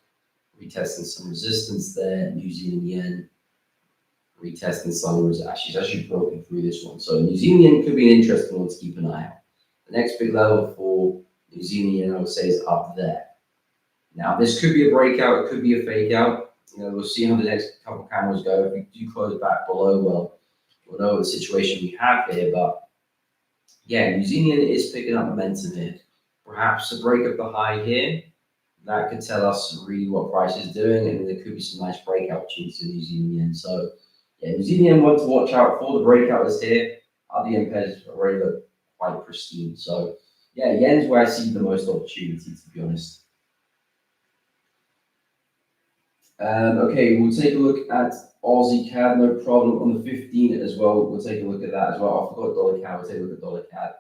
retesting some resistance there. New Zealand yen retesting some resistance. It's actually broken through this one, so New Zealand yen could be an interesting one to keep an eye out. The next big level for New Zealand yen, I would say, is up there. Now, this could be a breakout, it could be a fake out. We'll see how the next couple of candles go. If we do close back below, well, we'll know the situation we have here. But yeah, New Zealand is picking up momentum here. Perhaps a break of the high here, that could tell us really what price is doing, and there could be some nice breakout opportunities in New Zealand yen. So yeah, New Zealand yen one to watch out for. The breakout is here. Other yen pairs already look quite pristine. So yeah, yen's where I see the most opportunity, to be honest. Okay, we'll take a look at Aussie CAD, no problem. On the 15 as well, we'll take a look at that as well. I forgot dollar CAD, we'll take a look at dollar CAD.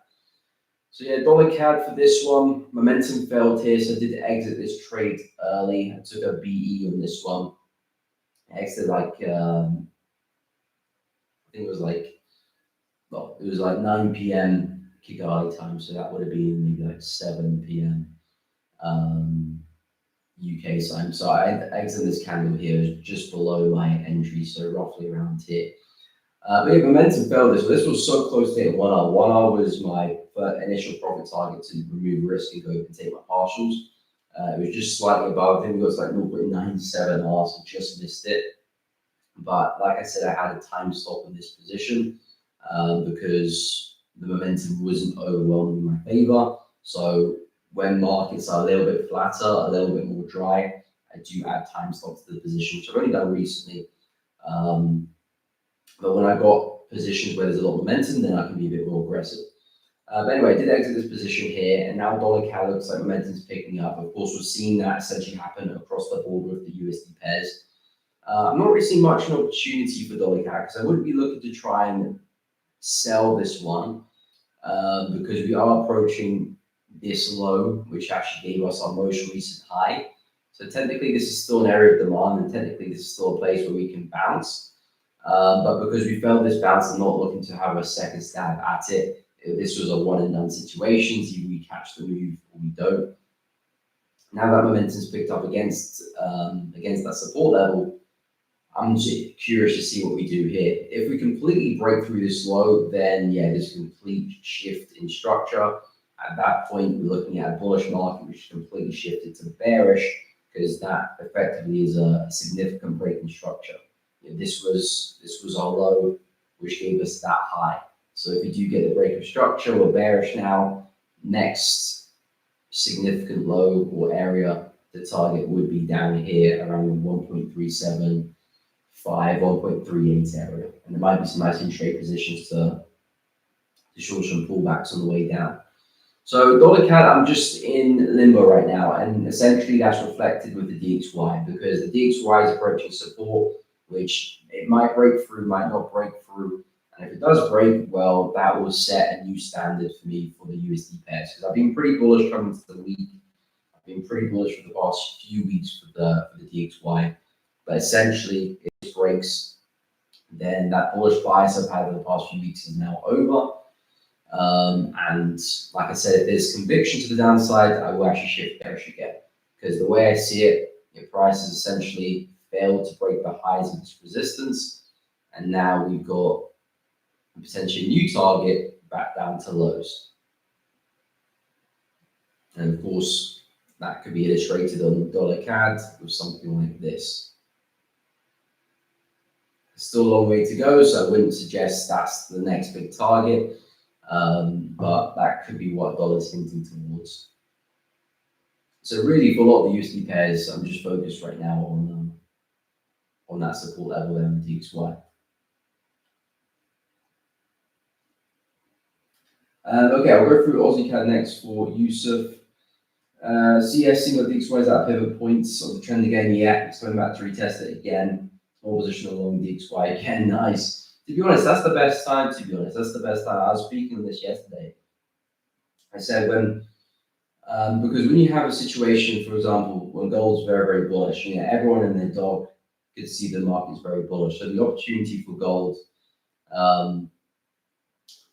So yeah, dollar CAD for this one, momentum failed here, so I did exit this trade early. I took a BE on this one. I exited like, I think it was like, well, it was like 9 p.m. Kigali time, so that would have been maybe like 7 p.m. UK time. So I exited this candle here just below my entry, so roughly around here. But yeah, momentum failed this. This was so close to hitting 1R. 1R was my initial profit target to remove risk and go and take my partials. It was just slightly above. I think it was like 0.97 R, so just missed it. But like I said, I had a time stop in this position because the momentum wasn't overwhelming in my favor. So when markets are a little bit flatter, a little bit more dry, I do add time stops to the position, which I've only done recently. But when I got positions where there's a lot of momentum, then I can be a bit more aggressive. But anyway, I did exit this position here, and now dollar CAD looks like momentum's picking up. Of course, we're seeing that essentially happen across the board with the USD pairs. I'm not really seeing much of an opportunity for dollar CAD because I wouldn't be looking to try and sell this one because we are approaching this low, which actually gave us our most recent high. So technically, this is still an area of demand, and technically, this is still a place where we can bounce. But because we failed this bounce, I'm not looking to have a second stab at it. This was a one and done situation. Either we catch the move or we don't. Now that momentum's picked up against that support level, I'm just curious to see what we do here. If we completely break through this low, then yeah, there's a complete shift in structure. At that point, we're looking at a bullish market, which completely shifted to bearish, because that effectively is a significant break in structure. This was our low, which gave us that high. So if we do get the break of structure, we're bearish now. Next significant low or area, the target would be down here around 1.375, 1.38 area. And there might be some nice in-trade positions to short some pullbacks on the way down. So dollar CAD, I'm just in limbo right now, and essentially that's reflected with the DXY because the DXY is approaching support, which it might break through, might not break through. And if it does break, well, that will set a new standard for me for the USD pairs because I've been pretty bullish coming to the week. I've been pretty bullish for the past few weeks for the DXY. But essentially, if it breaks, then that bullish bias I've had over the past few weeks is now over. And like I said, if there's conviction to the downside, I will actually shift bearish again. Because the way I see it, your price has essentially failed to break the highs of this resistance. And now we've got potentially a new target back down to lows. And of course, that could be illustrated on dollar CAD with something like this. Still a long way to go, so I wouldn't suggest that's the next big target. but that could be what dollar's hinting towards. So really, for a lot of the USD pairs, I'm just focused right now on that support level there with DXY. Okay, I'll go through Aussie CAD next for Yusuf. CS single DXY is at pivot points of the trend again. Yeah, it's coming back to retest it again. Small position along DXY again. Nice. To be honest, that's the best time. To be honest, that's the best time. I was speaking on this yesterday. I said because when you have a situation, for example, when gold's very, very bullish, everyone and their dog could see the market's very bullish. So the opportunity for gold,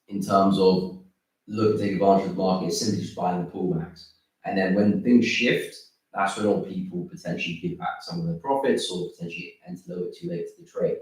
in terms of looking to take advantage of the market, is simply just buying the pullbacks. And then when things shift, that's when all people potentially give back some of their profits or potentially enter a little bit too late to the trade.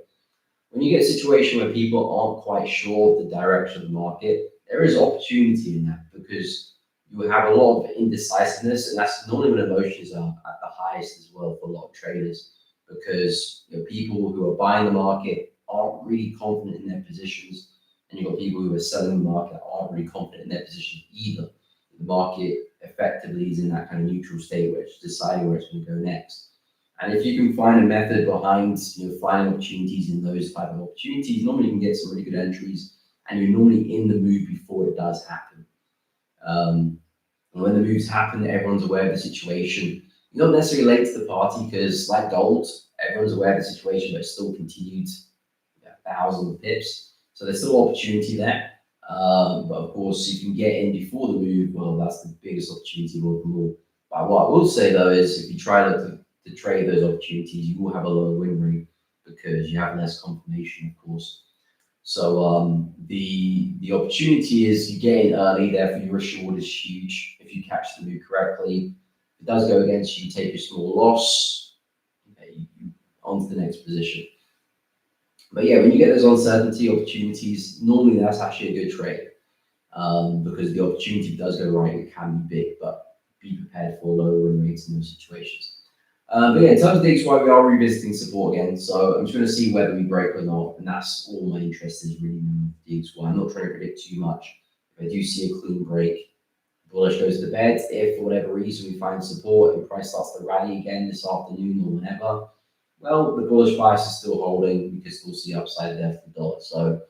When you get a situation where people aren't quite sure of the direction of the market, there is opportunity in that because you have a lot of indecisiveness, and that's normally when emotions are at the highest as well for a lot of traders, because people who are buying the market aren't really confident in their positions, and you've got people who are selling the market aren't really confident in their position either. The market effectively is in that kind of neutral state where it's deciding where it's going to go next. And if you can find a method behind finding opportunities in those type of opportunities, normally you can get some really good entries, and you're normally in the move before it does happen. And when the moves happen, everyone's aware of the situation. You're not necessarily late to the party because, like gold, everyone's aware of the situation, but it still continued 1,000 pips. So there's still opportunity there. But of course, if you can get in before the move, well, that's the biggest opportunity of all. But what I will say though is, if you try to trade those opportunities, you will have a lower win rate because you have less confirmation, of course. So the opportunity is you get in early, therefore your risk reward is huge. If you catch the move correctly, if it does go against you, take a small loss, you on to the next position. But yeah, when you get those uncertainty opportunities, normally that's actually a good trade because the opportunity does go right, it can be big, but be prepared for lower win rates in those situations. But yeah, in terms of DXY, we are revisiting support again, so I'm just going to see whether we break or not, and that's all my interest is really in DXY. I'm not trying to predict too much. If I do see a clean break, bullish goes to bed. If for whatever reason we find support and price starts to rally again this afternoon or whenever, well, the bullish bias is still holding. We can still see upside there for the dollar. So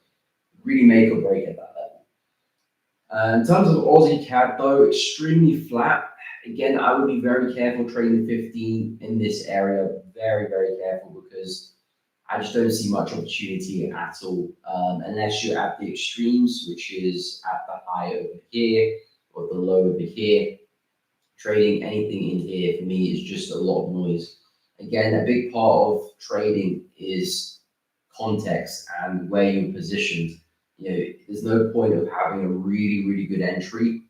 really make or break at that level. In terms of Aussie CAD though, extremely flat. Again, I would be very careful trading 15 in this area. Very, very careful because I just don't see much opportunity at all. Unless you're at the extremes, which is at the high over here or the low over here. Trading anything in here for me is just a lot of noise. Again, a big part of trading is context and where you're positioned. There's no point of having a really, really good entry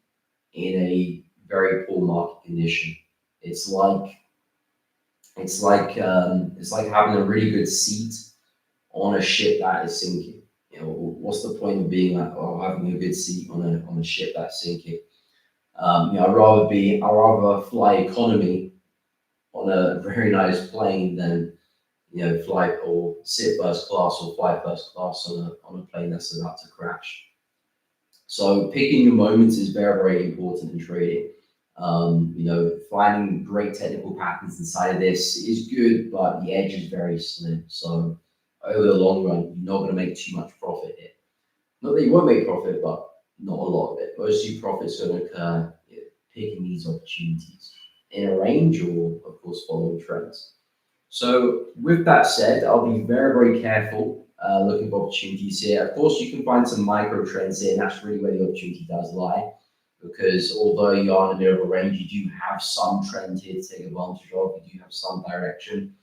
in a very poor market condition. It's like having a really good seat on a ship that is sinking. What's the point of being having a good seat on a ship that's sinking? I'd rather fly economy on a very nice plane than fly or sit first class or fly first class on a plane that's about to crash. So picking your moments is very, very important in trading. Finding great technical patterns inside of this is good, but the edge is very slim. So over the long run, you're not going to make too much profit here. Not that you won't make profit, but not a lot of it. Most of your profits are going to occur picking these opportunities in a range or, of course, following trends. So with that said, I'll be very, very careful looking for opportunities here. Of course, you can find some micro trends here, and that's really where the opportunity does lie. Because although you are in a bit of a range, you do have some trend here to take advantage of. You do have some direction.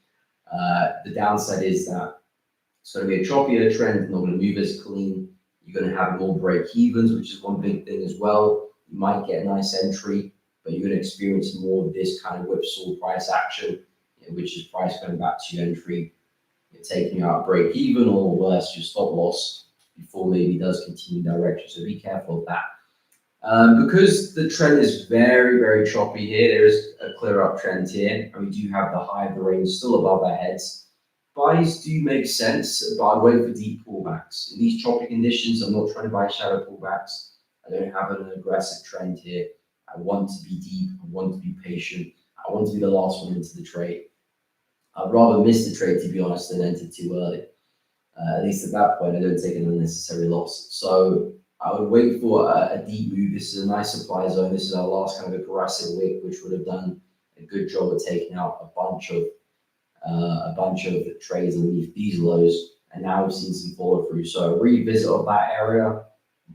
The downside is that it's going to be a choppier trend, not going to move as clean. You're going to have more break-evens, which is one big thing as well. You might get a nice entry, but you're going to experience more of this kind of whipsaw price action, which is price going back to your entry, taking you out break even or worse, your stop loss before maybe it does continue direction. So be careful of that. Because the trend is very, very choppy here, there is a clear uptrend here, and we do have the high of the range still above our heads. Buys do make sense, but I wait for deep pullbacks. In these choppy conditions, I'm not trying to buy shallow pullbacks. I don't have an aggressive trend here. I want to be deep. I want to be patient. I want to be the last one into the trade. I'd rather miss the trade, to be honest, than enter too early. At least at that point, I don't take an unnecessary loss. So I would wait for a deep move. This is a nice supply zone. This is our last kind of aggressive wick, which would have done a good job of taking out a bunch of trades underneath these lows. And now we've seen some follow through. So a revisit of that area,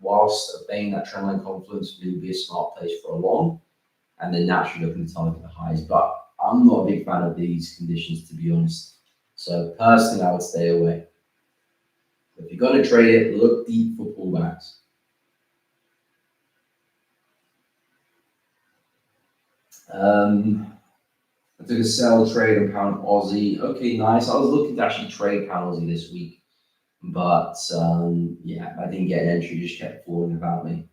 whilst obeying that trendline confluence, would be a smart place for a long, and then naturally looking to target the highs. But I'm not a big fan of these conditions, to be honest. So personally, I would stay away. If you're going to trade it, look deep for pullbacks. I took a sell trade on pound Aussie. Okay, nice. I was looking to actually trade pound Aussie this week, but yeah, I didn't get an entry. Just kept falling about me.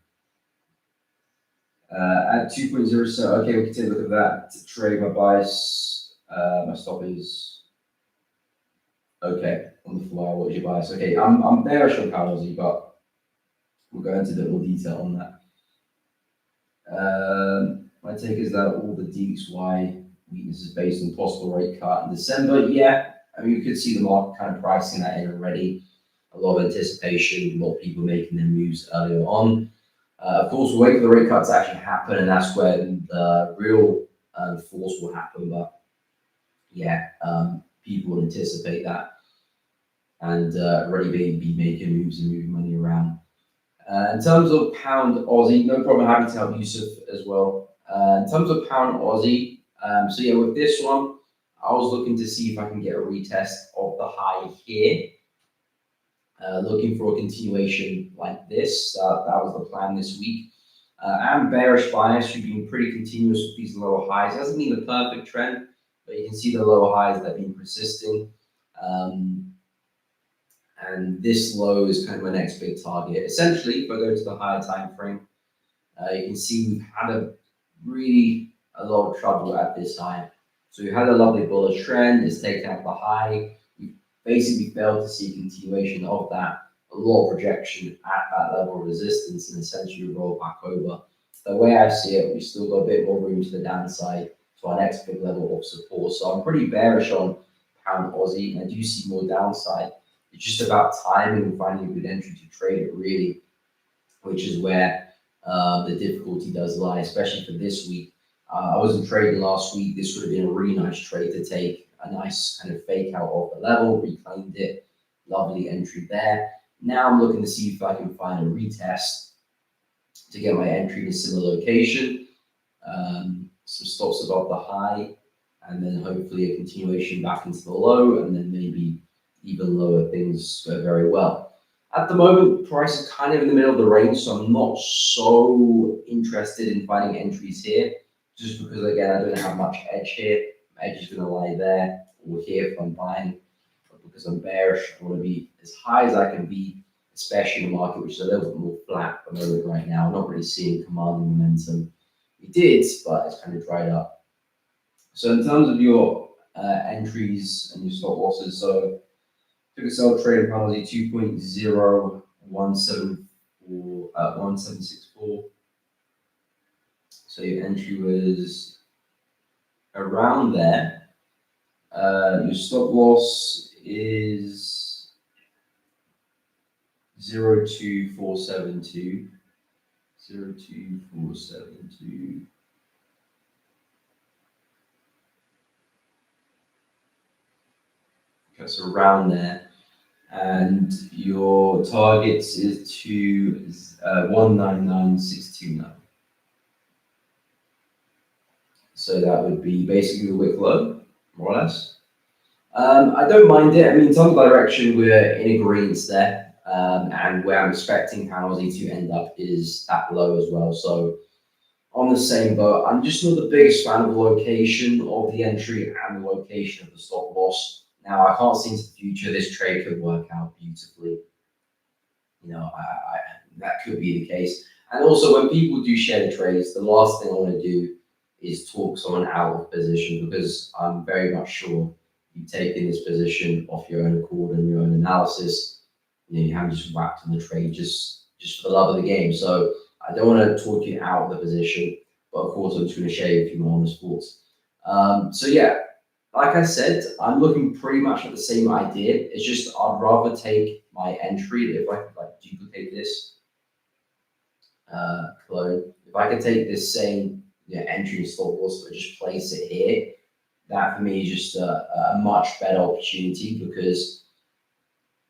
At 2.0, so okay, we can take a look at that. To trade my bias, my stop is okay on the fly. What is your bias? Okay, I'm bearish on pound Aussie, but we'll go into a bit more detail on that. My take is that all the DXY weakness is based on possible rate cut in December. Yeah, I mean, you could see the market kind of pricing that in already. A lot of anticipation, a lot of people making their moves earlier on. Of course, we'll wait for the rate cut to actually happen, and that's when the real force will happen. But yeah, people will anticipate that and already be making moves and moving money around. In terms of pound Aussie, no problem. Happy to help Yusuf as well. In terms of pound Aussie, so yeah, with this one, I was looking to see if I can get a retest of the high here. Looking for a continuation like this. That was the plan this week. I'm bearish bias. We've been pretty continuous with these lower highs. It hasn't been the perfect trend, but you can see the lower highs that have been persisting. And this low is kind of my next big target. Essentially, if I go to the higher time frame, you can see we've had a lot of trouble at this high. So we've had a lovely bullish trend. It's taken out the high. We've basically failed to see continuation of that. A lot of rejection at that level of resistance, and essentially roll back over. The way I see it, we've still got a bit more room to the downside to our next big level of support. So I'm pretty bearish on pound Aussie, and I do see more downside. It's just about timing and finding a good entry to trade it, really, which is where the difficulty does lie, especially for this week. I wasn't trading last week. This would have been a really nice trade to take, a nice kind of fake out of the level, reclaimed it, lovely entry there. Now I'm looking to see if I can find a retest to get my entry in a similar location, some stops above the high, and then hopefully a continuation back into the low, and then maybe even lower things go very well. At the moment, price is kind of in the middle of the range, so I'm not so interested in finding entries here, just because, again, I don't have much edge here. My edge is going to lie there or here if I'm buying, but because I'm bearish, I want to be as high as I can be, especially in a market which is a little bit more flat at the moment right now. I'm not really seeing commanding momentum. It did, but it's kind of dried up. So in terms of your entries and your stop losses, so took a sell trade penalty 2.0174. So your entry was around there. Your stop loss is 0.2472. 0.2472. Okay, so around there. And your targets is to 199,629. So that would be basically the wick low, more or less. I don't mind it. I mean, in terms of direction, we're in agreement there. And where I'm expecting pound Aussie to end up is that low as well. So on the same boat, I'm just not the biggest fan of the location of the entry and the location of the stop loss. Now, I can't see into the future. This trade could work out beautifully. You know, that could be the case. And also, when people do share the trades, the last thing I want to do is talk someone out of position, because I'm very much sure you take in this position off your own accord and your own analysis. You know, you haven't just whacked on the trade just for the love of the game. So I don't want to talk you out of the position, but of course I'm just going to share a few more honest thoughts. So yeah, like I said, I'm looking pretty much at the same idea. It's just I'd rather take my entry if I could like duplicate this clone. If I could take this same entry and stop loss, but just place it here, that for me is just a much better opportunity because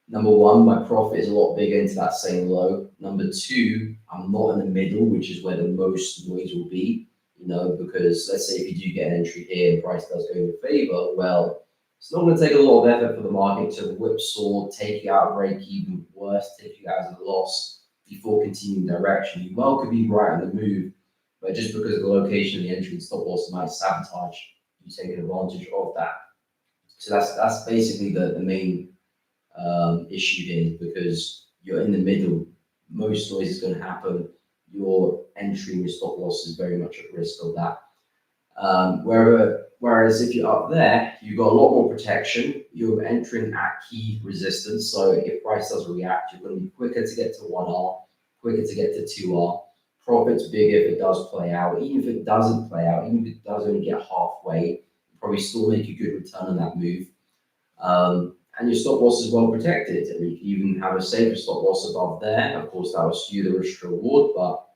number one, my profit is a lot bigger into that same low. Number two, I'm not in the middle, which is where the most noise will be. Because let's say if you do get an entry here and price does go in your favor, well, it's not going to take a lot of effort for the market to whipsaw, take you out of break even, worse, take you out of the loss before continuing direction. You well could be right on the move, but just because of the location of the entry and stop loss might sabotage you taking advantage of that. So that's basically the main issue here because you're in the middle. Most noise is going to happen. Your entry and your stop loss is very much at risk of that. Whereas if you're up there, you've got a lot more protection. You're entering at key resistance. So if price does react, you're going to be quicker to get to 1R, quicker to get to 2R. Profit's bigger if it does play out. Even if it doesn't play out, even if it does only get halfway, you probably still make a good return on that move. And your stop loss is well protected. I mean, you can even have a safer stop loss above there. Of course, that will skew the risk reward, but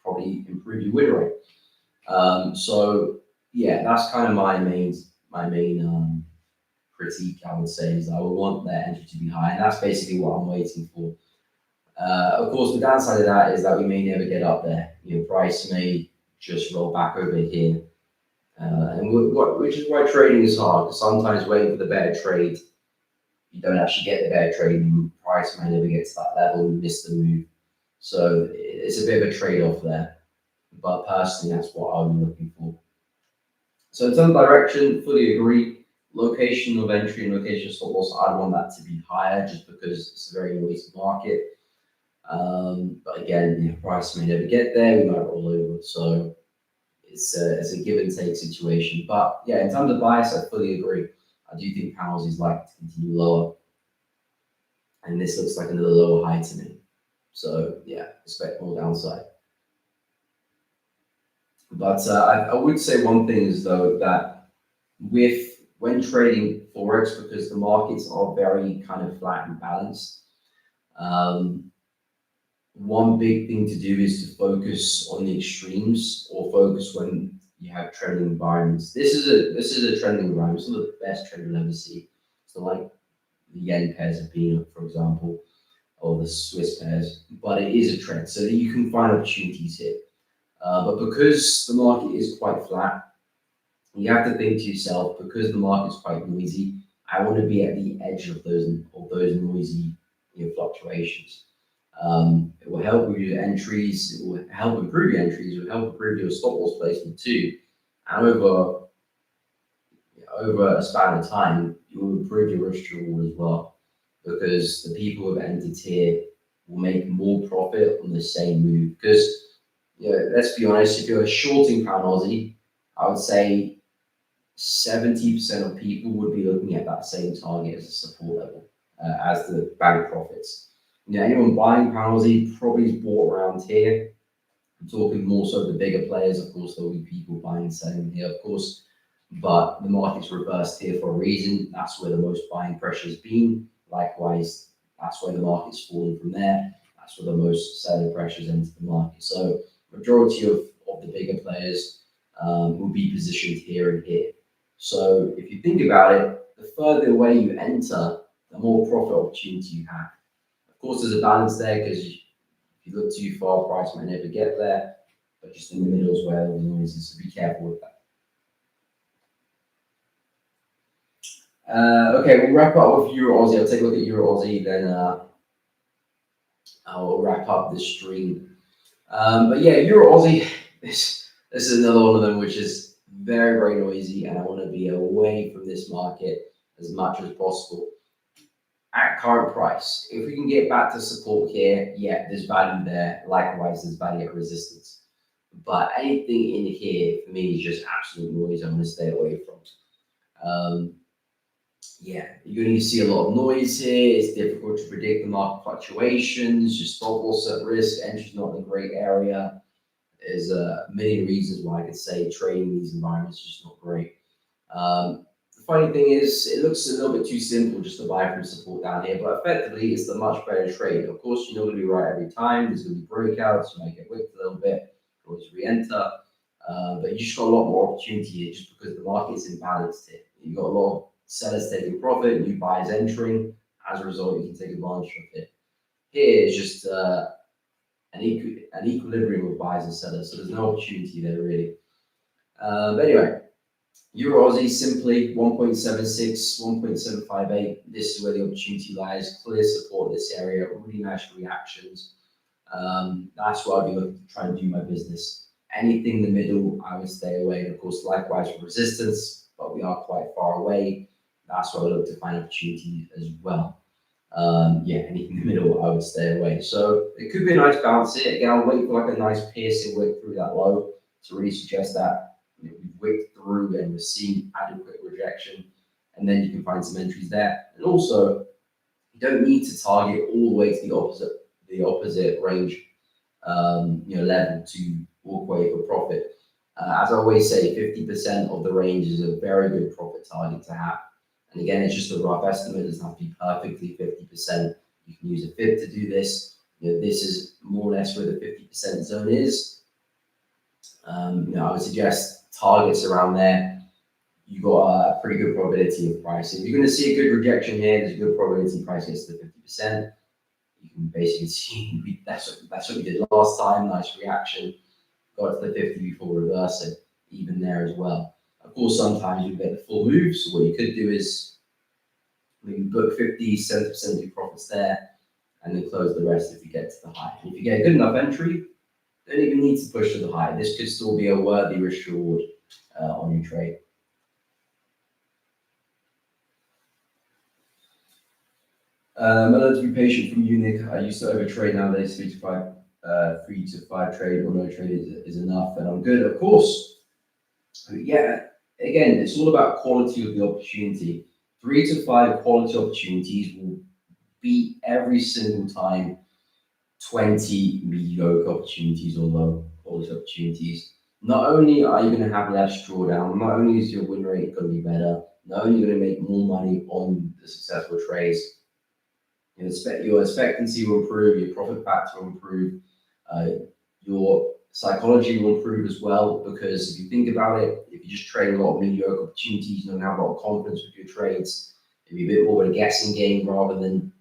probably improve your win rate. So yeah, that's kind of my main critique. I would say is I would want that entry to be high, and that's basically what I'm waiting for. Of course, the downside of that is that we may never get up there. Price may just roll back over here, which is why trading is hard. Because sometimes waiting for the better trade, you don't actually get the better trade. And price may never get to that level. You miss the move, so it's a bit of a trade-off there. But personally, that's what I'm looking for. So in terms of direction, fully agree. Location of entry and location of stop loss, I'd want that to be higher just because it's a very noisy market. But again, price may never get there. We might roll over. So it's a give and take situation. But yeah, in terms of bias, I fully agree. I do think panels is likely to continue lower. And this looks like another lower high to me. So yeah, expect more downside. But I would say one thing is though that when trading Forex, because the markets are very kind of flat and balanced, one big thing to do is to focus on the extremes or focus when you have trending environments. This is a trending environment. It's not the best trend you'll ever see. So like the yen pairs have been, for example, or the Swiss pairs, but it is a trend. So that you can find opportunities here. But because the market is quite flat, you have to think to yourself, because the market's quite noisy, I want to be at the edge of those noisy fluctuations. It will help with your entries, it will help improve your entries, it will help improve your stop loss placement too. And over a span of time, you will improve your risk reward as well, because the people who have entered here will make more profit on the same move. Because let's be honest, if you're shorting pound Aussie, I would say 70% of people would be looking at that same target as a support level, as the bank profits. Anyone buying pound Aussie probably is bought around here. I'm talking more so the bigger players. Of course, there'll be people buying and selling here, of course, but the market's reversed here for a reason. That's where the most buying pressure has been. Likewise, that's where the market's fallen from there. That's where the most selling pressure is into the market. So majority of the bigger players will be positioned here and here. So if you think about it, the further away you enter, the more profit opportunity you have. Of course, there's a balance there because if you look too far, price might never get there, but just in the middle is where the noise is, so be careful with that. Okay, we'll wrap up with Euro Aussie. I'll take a look at Euro Aussie, then I'll wrap up this stream. But yeah, Euro Aussie, this is another one of them which is very, very noisy, and I want to be away from this market as much as possible. At current price, if we can get back to support here, yeah, there's value there. Likewise, there's value at resistance. But anything in here for me is just absolute noise. I'm going to stay away from. yeah, you're going to see a lot of noise here. It's difficult to predict the market fluctuations. Your stop loss at risk. Entry's not in a great area. There's many reasons why I could say trading in these environments is just not great. The funny thing is, it looks a little bit too simple just to buy from support down here, but effectively, it's the much better trade. Of course, you're not going to be right every time. There's going to be breakouts. You might get whipped a little bit, always re-enter. But you just got a lot more opportunity here just because the market's imbalanced here. You've got a lot of sellers taking profit, new buyers entering. As a result, you can take advantage of it. Here is just an equilibrium of buyers and sellers, so there's no opportunity there really. But anyway, Euro Aussie simply 1.76, 1.758. This is where the opportunity lies. Clear support this area, really nice reactions. That's where I'll be looking to try and do my business. Anything in the middle, I would stay away. And of course, likewise for resistance, but we are quite far away. That's where I look to find opportunity as well. Yeah, anything in the middle, I would stay away. So it could be a nice bounce here. Again, I'll wait for like a nice piercing wick through that low to really suggest that we've wicked through and we're seeing adequate rejection. And then you can find some entries there. And also, you don't need to target all the way to the opposite range, level to walk away for profit. As I always say, 50% of the range is a very good profit target to have. And again, it's just a rough estimate. It doesn't have to be perfectly 50%. You can use a fib to do this. This is more or less where the 50% zone is. I would suggest targets around there. You've got a pretty good probability of price. If you're going to see a good rejection here, there's a good probability price gets to 50%. You can basically see that's what we did last time. Nice reaction. Got to the 50 before reversing, even there as well. Of course, sometimes you get the full move. So what you could do is maybe book 50, 70% of your profits there, and then close the rest if you get to the high. And if you get a good enough entry, don't even need to push to the high. This could still be a worthy risk reward on your trade. I learned to be patient from Munich. I used to overtrade. Nowadays, 3 to 5 trade or no trade is enough, and I'm good, of course. Yeah, again, it's all about quality of the opportunity. 3 to 5 quality opportunities will beat every single time 20 mediocre opportunities or low quality opportunities. Not only are you going to have less drawdown, not only is your win rate going to be better, not only are you going to make more money on the successful trades, your expectancy will improve, your profit factor will improve, your psychology will improve as well, because if you think about it, if you just trade a lot of mediocre opportunities, you don't have a lot of confidence with your trades, it'll be a bit more of a guessing game rather than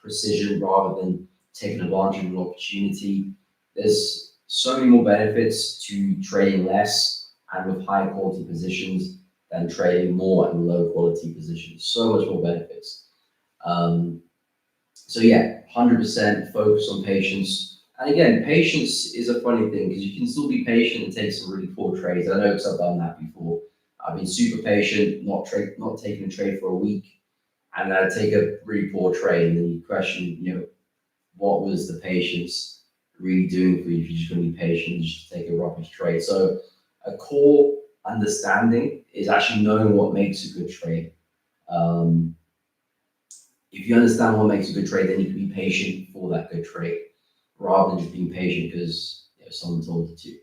precision, rather than taking advantage of an opportunity. There's so many more benefits to trading less and with high quality positions than trading more and low quality positions. So much more benefits. So yeah, 100% focus on patience. And again, patience is a funny thing because you can still be patient and take some really poor trades. I know because I've done that before. I've been super patient, not taking a trade for a week, and then I take a really poor trade, and then you question, what was the patience really doing for you if you're just going to be patient and just take a rubbish trade? So a core understanding is actually knowing what makes a good trade. If you understand what makes a good trade, then you can be patient for that good trade, rather than just being patient because someone told you to.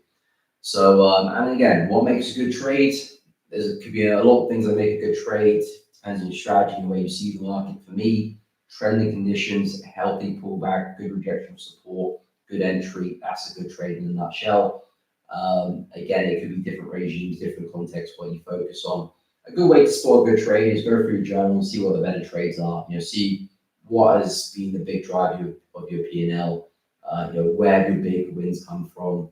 So, and again, what makes a good trade? There could be a lot of things that make a good trade. Depends on your strategy and the way you see the market. For me, trending conditions, healthy pullback, good rejection of support, good entry. That's a good trade in a nutshell. Again, it could be different regimes, different contexts, what you focus on. A good way to spot a good trade is go through your journal and see what the better trades are. See what has been the big driver of your P&L. Where do big wins come from,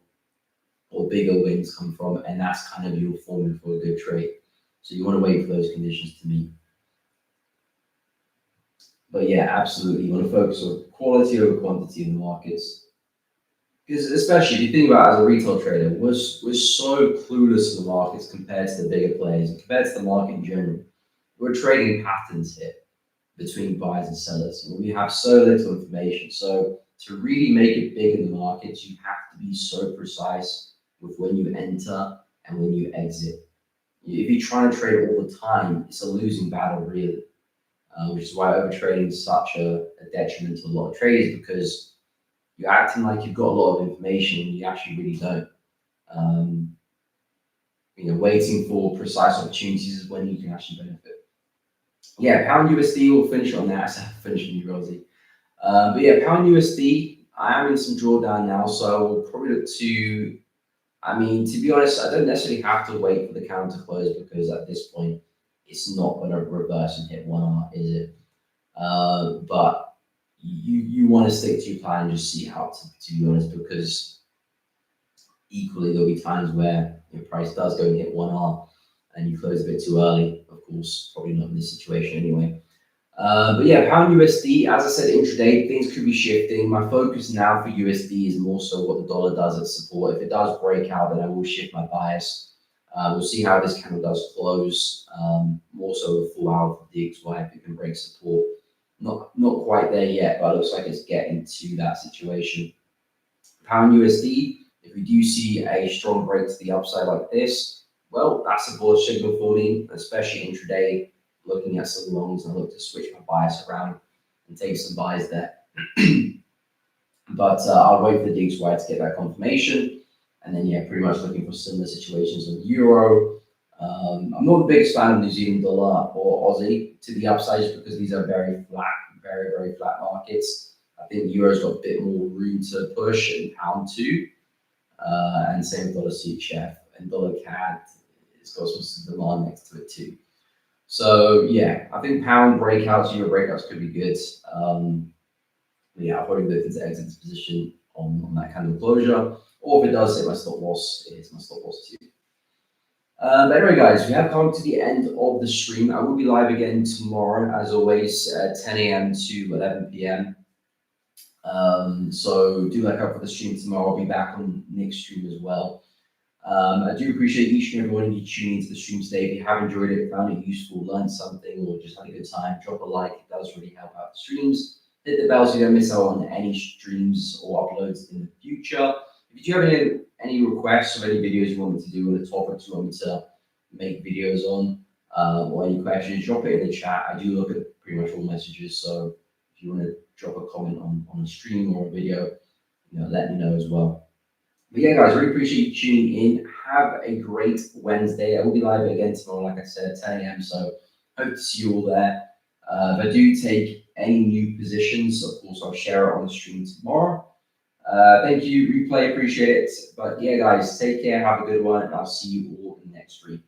or bigger wins come from, and that's kind of your formula for a good trade. So you want to wait for those conditions to meet. But yeah, absolutely, you want to focus on quality over quantity in the markets. Because especially if you think about it as a retail trader, we're so clueless in the markets compared to the bigger players and compared to the market in general. We're trading patterns here between buyers and sellers. And we have so little information. So to really make it big in the markets, you have to be so precise with when you enter and when you exit. If you try and trade all the time, it's a losing battle, really. which is why overtrading is such a detriment to a lot of traders, because you're acting like you've got a lot of information and you actually really don't. Waiting for precise opportunities is when you can actually benefit. Yeah, pound USD, we'll finish on that. So finishing you, Rosie. But yeah, pound USD, I am in some drawdown now, so we'll probably look to, to be honest, I don't necessarily have to wait for the candle to close, because at this point, it's not going to reverse and hit 1R, is it? But you want to stick to your plan and just see how to be honest, because equally there'll be times where your price does go and hit 1R and you close a bit too early. Of course, probably not in this situation anyway. But yeah, pound USD, as I said, intraday, things could be shifting. My focus now for USD is more so what the dollar does at support. If it does break out, then I will shift my bias. We'll see how this candle does close. More so the full hour for DXY, if it can break support. Not quite there yet, but it looks like it's getting to that situation. Pound USD, if we do see a strong break to the upside like this, well, that's a bullish signal for me, especially intraday. Looking at some longs, and I look to switch my bias around and take some buys there. But I'll wait for the DXY to get that confirmation. And then, yeah, pretty much looking for similar situations on Euro. I'm not the biggest fan of New Zealand dollar or Aussie to the upside, just because these are very flat, very flat markets. I think Euro's got a bit more room to push, and pound too. And same with dollar CHF and dollar CAD. It's got some demand next to it too. So yeah, I think pound breakouts, Euro breakouts could be good. Yeah, I'll probably look to exit this position on that kind of closure. Or if it does hit my stop loss, it's my stop loss too. But anyway, guys, we have come to the end of the stream. I will be live again tomorrow, as always, 10 a.m. to 11 p.m. So do look out for the stream tomorrow. I'll be back on Nick's stream as well. I do appreciate each and every one of you tuning into the stream today. If you have enjoyed it, found it useful, learned something, or just had a good time, drop a like. It does really help out the streams. Hit the bell so you don't miss out on any streams or uploads in the future. If you do have any requests of any videos you want me to do, or the topics you want me to make videos on, or any questions, drop it in the chat. I do look at pretty much all messages, so if you want to drop a comment on a stream or a video, let me know as well. But yeah, guys, really appreciate you tuning in. Have a great Wednesday. I will be live again tomorrow, like I said, 10 a.m. So hope to see you all there. If I do take any new positions, of course, I'll share it on the stream tomorrow. Thank you, replay, appreciate it. But yeah, guys, take care, have a good one, and I'll see you all in the next stream.